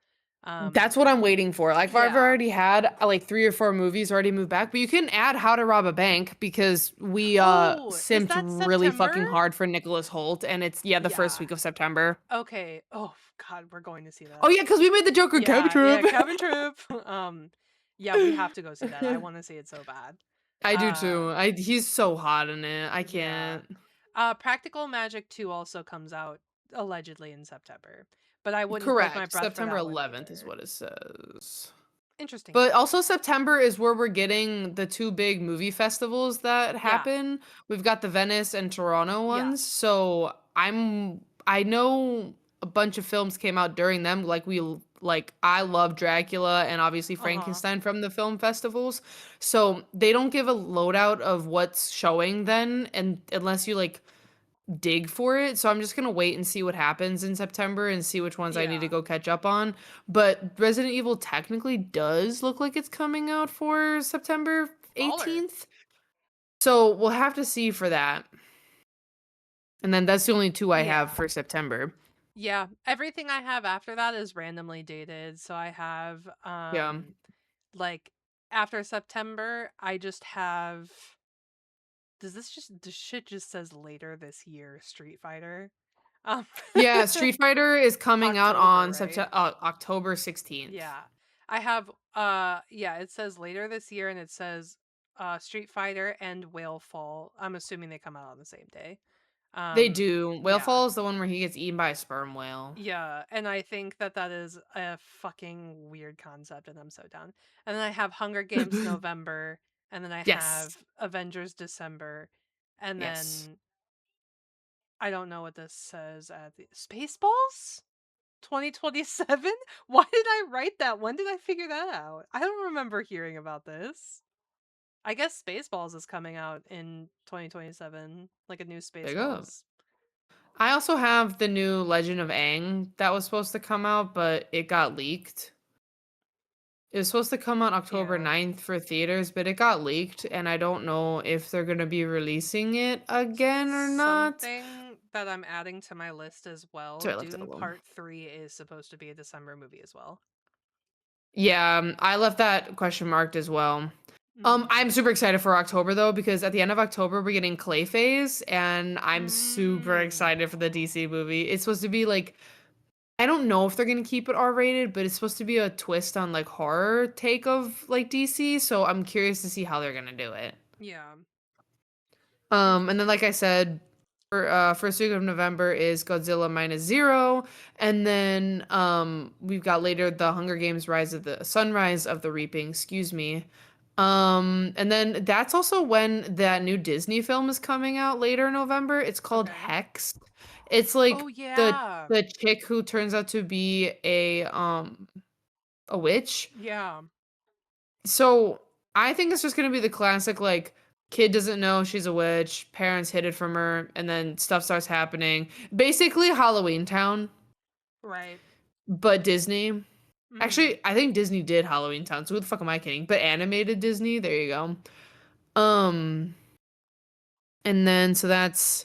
That's Um what I'm waiting for. Like, I've yeah. already had like 3 or 4 movies already moved back, but you can add How to Rob a Bank because we Oh, is simped that really September? fucking hard for Nicholas Hoult, and it's yeah, the first Yeah. week of September. Okay. Oh God, we're going to see Oh that. yeah, because we made the Joker Yeah, yeah, Troop. cabin trip. Yeah, we have to go see that. I want to see it so bad. I do Uh, too. He's so hot in it. I yeah. can't. Practical Magic 2 also comes out allegedly in September, but I wouldn't hold my Correct. breath for September that one 11th is either. what it says. Interesting. But also September is where we're getting the 2 big movie festivals that Yeah, happen. We've got the Venice and Toronto yeah, ones. So I know a bunch of films came out during them. Like I love Dracula and obviously uh-huh. Frankenstein from the film festivals. So they don't give a loadout of what's showing then, and unless you like dig for it. So I'm just gonna wait and see what happens in September and see which ones I need to Yeah, go catch up on. But Resident Evil technically does look like it's coming out for September baller. 18th. So we'll have to see for that. And then that's the only two I have Yeah, for September. yeah. Everything I have after that is randomly dated. So I have, Yeah. like after September, I just have. Does this shit just says later this year Street Fighter? Um, Yeah, Street Fighter is coming out October, on right? October 16th. Yeah. I have yeah, it says later this year and it says Street Fighter and Whale Fall. I'm assuming they come out on the same day. They Um do. Whale yeah. Fall is the one where he gets eaten by a sperm whale. Yeah, and I think that that is a fucking weird concept and I'm so down. And then I have Hunger Games November and then I Yes. have Avengers December and Yes. then I don't know what this says at the Spaceballs? 2027? Why did I write that? When did I figure that out? I don't remember hearing about this. I guess Spaceballs is coming out in 2027, like a new Big up. Spaceballs. I also have the new Legend of Aang that was supposed to come out, but it got leaked. It was supposed to come out October Yeah. 9th for theaters, but it got leaked, and I don't know if they're going to be releasing it again or not. Something that I'm adding to my list as well. So I left it Dune alone. Part 3 is supposed to be a December movie as well. Yeah, I left that question marked as well. Mm. I'm super excited for October though, because at the end of October we're getting Clayface, and I'm super Mm. excited for the DC movie. It's supposed to be like I don't know if they're gonna keep it R-rated, but it's supposed to be a twist on like horror take of like DC, so I'm curious to see how they're gonna do it. Yeah. And then Interesting. like I said, for first week of November is Godzilla minus zero, and then we've got later the Hunger Games Rise of the Sunrise of the Reaping, excuse me. And then that's also when that new Disney film is coming out later in November. It's called Okay. Hex. It's Oh like the yeah. the chick who turns out to be a witch. Yeah. So I think it's just gonna be the classic like kid doesn't know she's a witch, parents hid it from her, and then stuff starts happening. Basically Halloween Town, Right. but Disney. Mhm. Actually, I think Disney did Halloween Town, so who the fuck am I kidding? But animated Disney, there you go. Um, and then so that's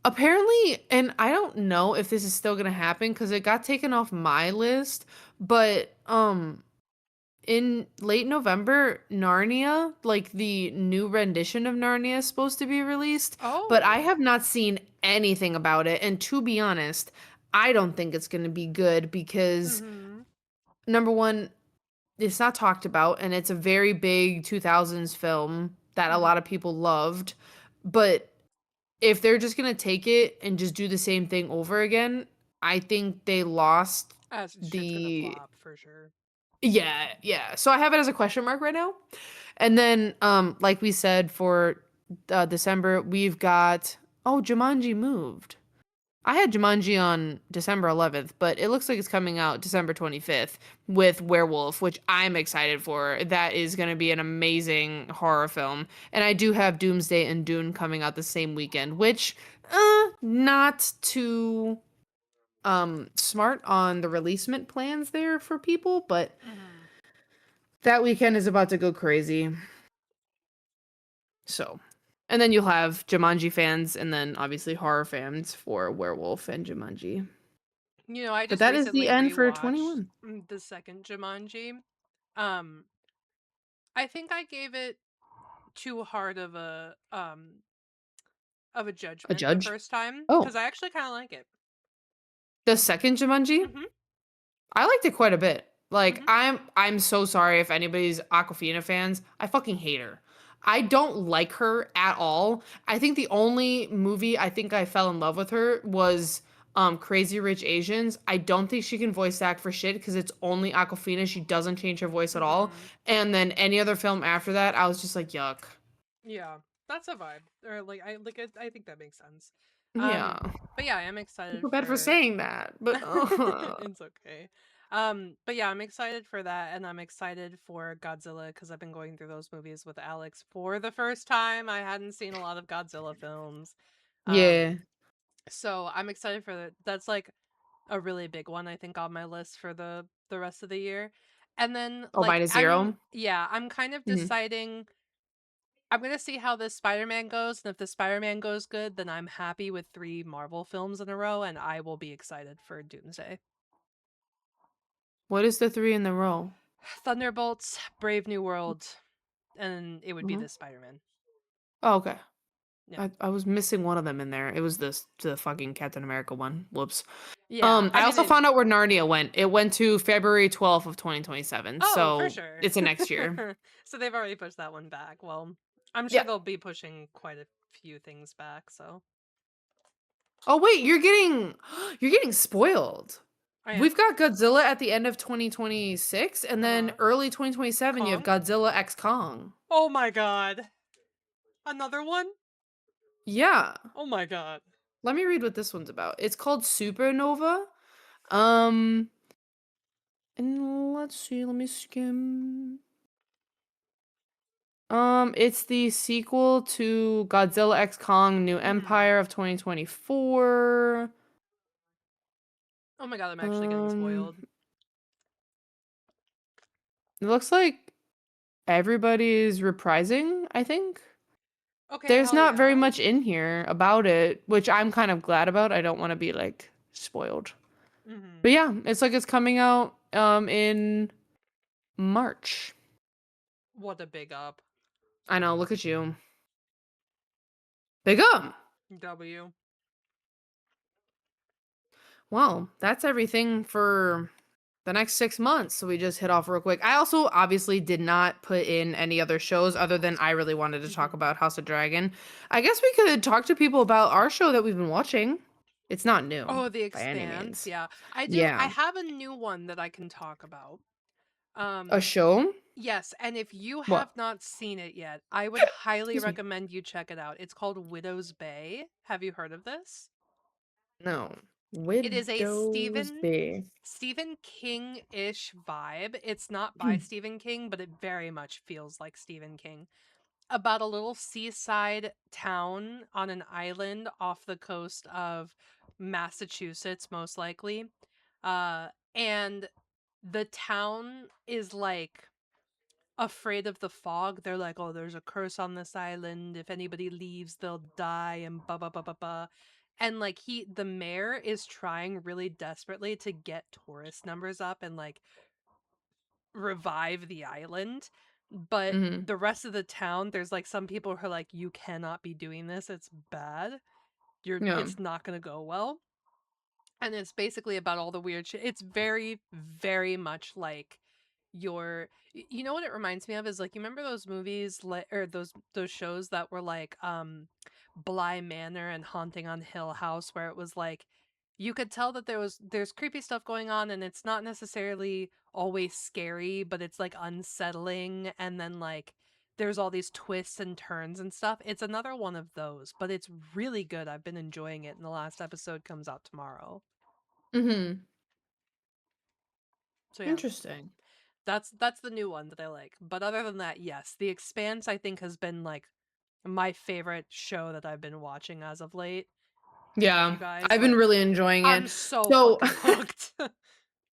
apparently, and I don't know if this is still gonna happen because it got taken off my list, but in late November, Narnia, like the new rendition of Narnia is supposed to be released, but I Oh. have not seen anything about it. And to be honest, I don't think it's going to be good because Mhm. number one, it's not talked about and it's a very big 2000s film that a Mhm. lot of people loved. But if they're just gonna take it and just do the same thing over again, I think they lost As shit's gonna the flop for sure. yeah, yeah. So I have it as a question mark right now. And then like we said for December, we've got oh, Jumanji moved. I had Jumanji on December 11th, but it looks like it's coming out December 25th with Werewolf, which I'm excited for. That is going to be an amazing horror film. And I do have Doomsday and Dune coming out the same weekend, which not too smart on the releasement plans there for people, but Mhm. that weekend is about to go crazy. So, and then you'll have Jumanji fans and then obviously horror fans for Werewolf and Jumanji. You know, I But just that is the recently end for rewatched 21. the second Jumanji. Um, I think I gave it too hard of a A judgment the judge? first time Oh, because I actually kind of like it. the second Jumanji? Mhm. I liked it quite a bit. Like Mhm. I'm so sorry if anybody's Aquafina fans. I fucking hate her. I don't like her at all. I think the only movie I think I fell in love with her was Crazy Rich Asians. I don't think she can voice act for shit because it's only Aquafina. She doesn't change her voice at all. Mhm. And then any other film after that, I was just like, yuck. Yeah, that's a vibe. Or I think that makes sense. Yeah. Um, but yeah, I am I excited feel bad for for saying that, but it's okay. But yeah, I'm excited for that, and I'm excited for Godzilla because I've been going through those movies with Alex for the first time. I hadn't seen a lot of Godzilla films. yeah. Um, so I'm excited for that. That's like a really big one, I think, on my list for the rest of the year. And then Oh, like minus I'm zero. yeah, I'm kind of Mhm. deciding I'm gonna see how this Spider-Man goes, and if the Spider-Man goes good, then I'm happy with 3 Marvel films in a row, and I will be excited for Doomsday. What is the three in the row? Thunderbolts, Brave New World, and it would be Mhm. this Spider-Man. Oh, okay. Yeah. I was missing one of them in there. It was this the fucking Captain America one. Whoops. Yeah, I I mean also it. found out where Narnia went. It went to February 12th of 2027. Oh, for So sure. it's a next year. So they've already pushed that one back. Well, I'm sure Yeah. they'll be pushing quite a few things back, so Oh wait, you're getting spoiled. I am. We've got Godzilla at the end of 2026, and then Uh-huh. early 2027 you have Kong? Godzilla X Kong. Oh my god. Another one? Yeah. Oh my god. Let me read what this one's about. It's called Supernova. Um, and let's see, let me skim. It's the sequel to Godzilla X Kong New Mhm. Empire of 2024. Oh my god, I'm actually getting Um, spoiled. it looks like everybody's reprising, I think. Okay, There's hell not very yeah. much in here about it, which I'm kind of glad about. I don't want to be like spoiled. Mhm. But yeah, it's like it's coming out in March. What a big up. I know, look at you. Big up. W. Well, that's everything for the next 6 months. So we just hit off real quick. I also obviously did not put in any other shows other than I really wanted to talk about House of Dragon. I guess we could talk to people about our show that we've been watching. It's not new Oh, The by any Expanse. means. Yeah. I Yeah. have a new one that I can talk about. A Um show? yes, and if you have What? not seen it yet, I would highly Excuse me. recommend you check it out. It's called Widow's Bay. Have you heard of this? No. It is a Widow's Bay. Stephen King-ish vibe. It's not by Stephen King, but it very much feels like Stephen King. About a little seaside town on an island off the coast of Massachusetts, most likely. And the town is like afraid of the fog. They're like, oh, there's a curse on this island. If anybody leaves, they'll die, and blah blah blah blah blah. And like the mayor is trying really desperately to get tourist numbers up and like revive the island. But Mm-hmm. the rest of the town, there's like some people who are like, you cannot be doing this. It's bad. Yeah. It's not gonna go well. And it's basically about all the weird shit. It's very, very much like you know what it reminds me of is like you remember those movies like or those shows that were like Bly Manor and Haunting on Hill House, where it was like you could tell that there's creepy stuff going on, and it's not necessarily always scary, but it's like unsettling, and then like there's all these twists and turns and stuff. It's another one of those, but it's really good. I've been enjoying it, and the last episode comes out tomorrow. Mhm. So yeah. Interesting. That's the new one that I like. But other than that, yes, The Expanse I think has been like my favorite show that I've been watching as of late. You Yeah, guys, I've been like really enjoying it. I'm so So, fucking hooked.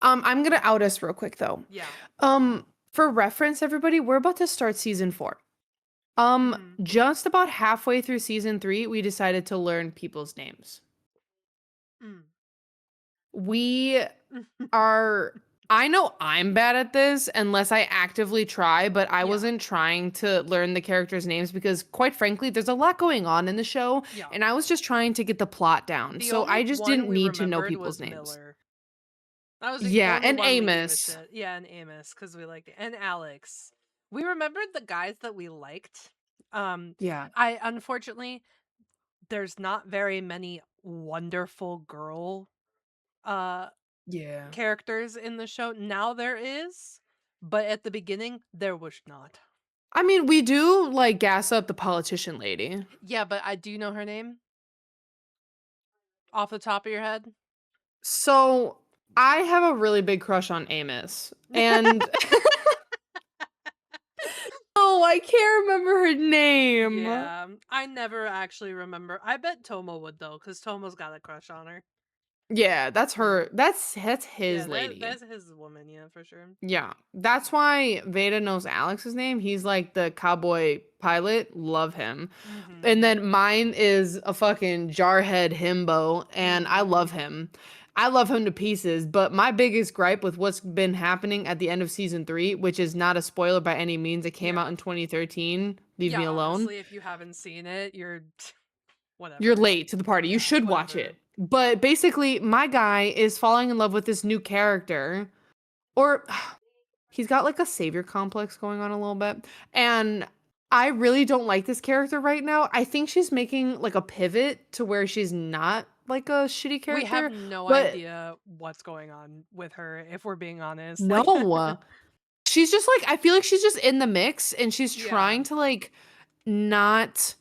I'm gonna out us real quick though. Yeah. For reference, everybody, we're about to start season 4. Mhm. Just about halfway through season 3, we decided to learn people's names. Mm. We are I know I'm bad at this unless I actively try, but I Yeah. wasn't trying to learn the characters' names because quite frankly, there's a lot going on in the show, Yeah. and I was just trying to get the plot down. The So only I just one didn't we need to know remembered people's was names. Miller. That was the Yeah, only and one we gave a Amos. shit. Yeah, and Amos, because we liked it. And Alex. We remembered the guys that we liked. Um, Yeah. I unfortunately there's not very many wonderful girl uh Yeah. characters in the show. Now there is, but at the beginning there was not. I mean, we do like gas up the politician lady. Yeah, but I do know her name off the top of your head. So I have a really big crush on Amos. And oh, I can't remember her name. Yeah, I never actually remember. I bet Tomo would though, because Tomo's got a crush on her. Yeah, that's Yeah, her. That's yeah, his lady. that's his woman. Yeah, for sure. Yeah. That's why Veda knows Alex's name. He's like the cowboy pilot. Love him. And Mm-hmm. then mine is a fucking jarhead himbo, and I Mm-hmm. love him. I love him to pieces, but my biggest gripe with what's been happening at the end of season 3, which is not a spoiler by any means, it came out Yeah, in 2013. Leave yeah. me alone. Honestly, if you haven't seen it, you're You're whatever. late to the party. You Yeah, should watch whatever. it. But basically, my guy is falling in love with this new character, or he's got like a savior complex going on a little bit. And I really don't like this character right now. I think she's making like a pivot to where she's not like a shitty We have character, no but idea what's going on with her, if we're being honest. Like, no. She's just like I feel like she's just in the mix and she's yeah. trying to like not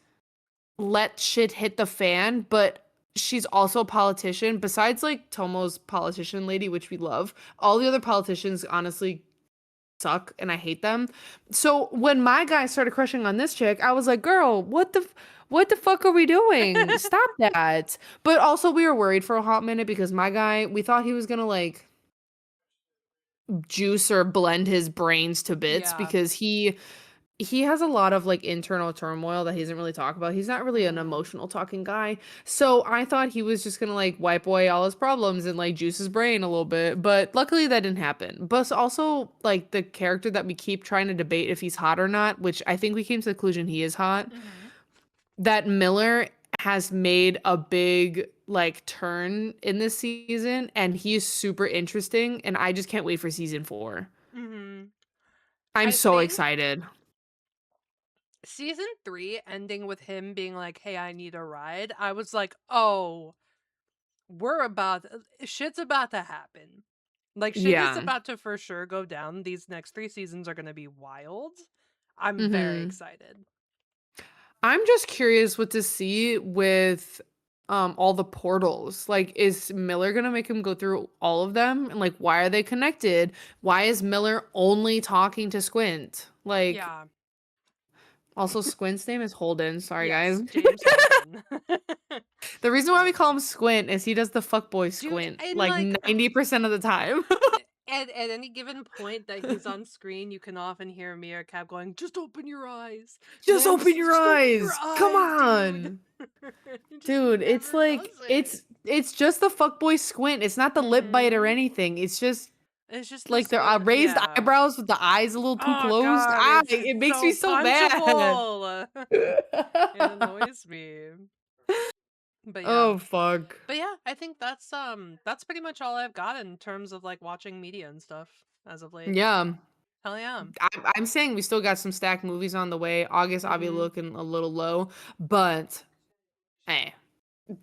let shit hit the fan, but she's also a politician. Besides like Tomo's politician lady, which we love, all the other politicians honestly suck and I hate them. So when my guy started crushing on this chick, I was like, "Girl, what the fuck are we doing? Stop that." But also we were worried for a hot minute because my guy, we thought he was going to like juice or blend his brains to bits Yeah. because he has a lot of like internal turmoil that he doesn't really talk about. He's not really an Mm. emotional talking guy. So I thought he was just gonna like wipe away all his problems and like juice his brain a little bit. But luckily that didn't happen. But also like the character that we keep trying to debate if he's hot or not, which I think we came to the conclusion he is hot, Mhm. that Miller has made a big like turn in this season and he's super interesting and I just can't wait for season 4. Mhm. I'm I so think excited. season 3 ending with him being like, "Hey, I need a ride." I was like, "Oh, we're about shit's about to happen." Like shit is Yeah. about to for sure go down. These next 3 seasons are going to be wild. I'm very Mhm. excited. I'm just curious what to see with all the portals. Like is Miller going to make him go through all of them and like why are they connected? Why is Miller only talking to Squint? Like Yeah. also Squint's name is Holden. Sorry guys. Yes, James Holden. The reason why we Oh. call him Squint is he does the fuckboy Dude, squint and like like 90% of the time. at any given point that he's on screen, you can often hear me or Cap going, "Just open your eyes, Just man. open your Just open your eyes. Come eyes, dude." on. He just Dude, it's never does like it. it's just the fuckboy squint. It's not the lip bite or Mhm. anything. It's just It's just the like their squint. raised Yeah. eyebrows with the eyes a little too Oh closed. god, Ah, it's it makes me so so bad. punchable. It annoys me. But yeah. Oh fuck. But yeah, I think that's pretty much all I've got in terms of like watching media and stuff as of late. Yeah. Hell yeah. I'm saying we still got some stacked movies on the way. August, I'll be Mhm. looking a little low, but eh,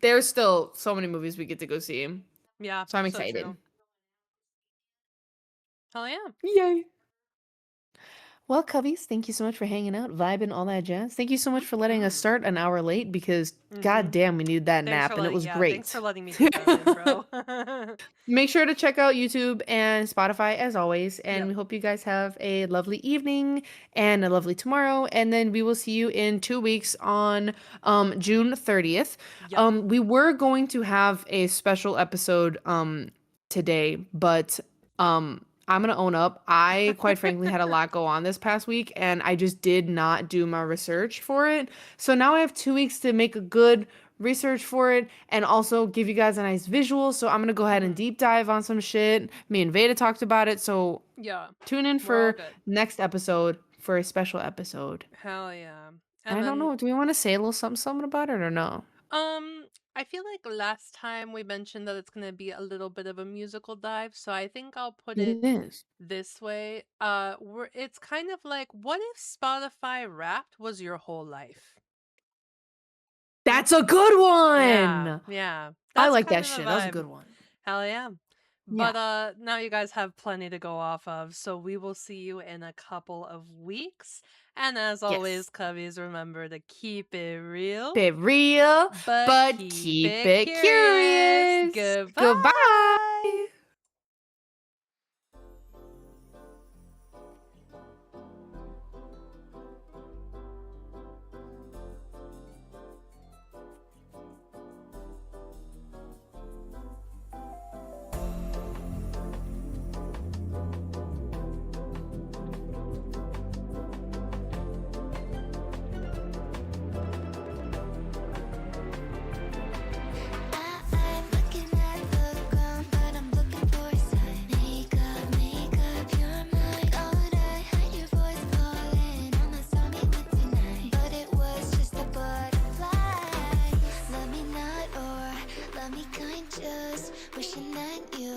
there's still so many movies we get to go see. Yeah, So I'm so excited. true. Hell yeah. Yay. Well, Cubbies, thank you so much for hanging out, vibing, all that jazz. Thank you so much for letting us start an hour late because Mm-hmm. god damn, we needed that nap and it was Thanks for great. letting me do that intro. Make sure to check out YouTube and Spotify as always. And Yep. we hope you guys have a lovely evening and a lovely tomorrow. And then we will see you in 2 weeks on June 30th. Yep. We were going to have a special episode today, but I'm gonna own up. I quite frankly had a lot go on this past week and I just did not do my research for it. So now I have 2 weeks to make a good research for it and also give you guys a nice visual. So I'm gonna go ahead and Mm-hmm. deep dive on some shit. Me and Veda talked about it. So Yeah. tune in We're all for good. next episode for a special episode. Hell yeah. And And I don't then, know, do we want to say a little something something about it or no? um, I feel like last time we mentioned that it's gonna be a little bit of a musical dive, so I think I'll put It it is. this way. It's kind of like, what if Spotify Wrapped was your whole life? Hmm? That's a good Yeah, one. yeah. I That's like kind that of the shit. That was a vibe. good one. Hell yeah. Yeah. But now you guys have plenty to go off of, so we will see you in a couple of weeks. And as Yes. always, Cubbies, remember to keep it real, Bit real, but but keep keep it it curious. curious. Goodbye. Goodbye. I'm looking at the ground, but I'm looking for a sign. Make up your mind. All night, heard your voice calling. Almost saw me with tonight, but it was just a butterfly. Love me not, or love me kind, just wishing that you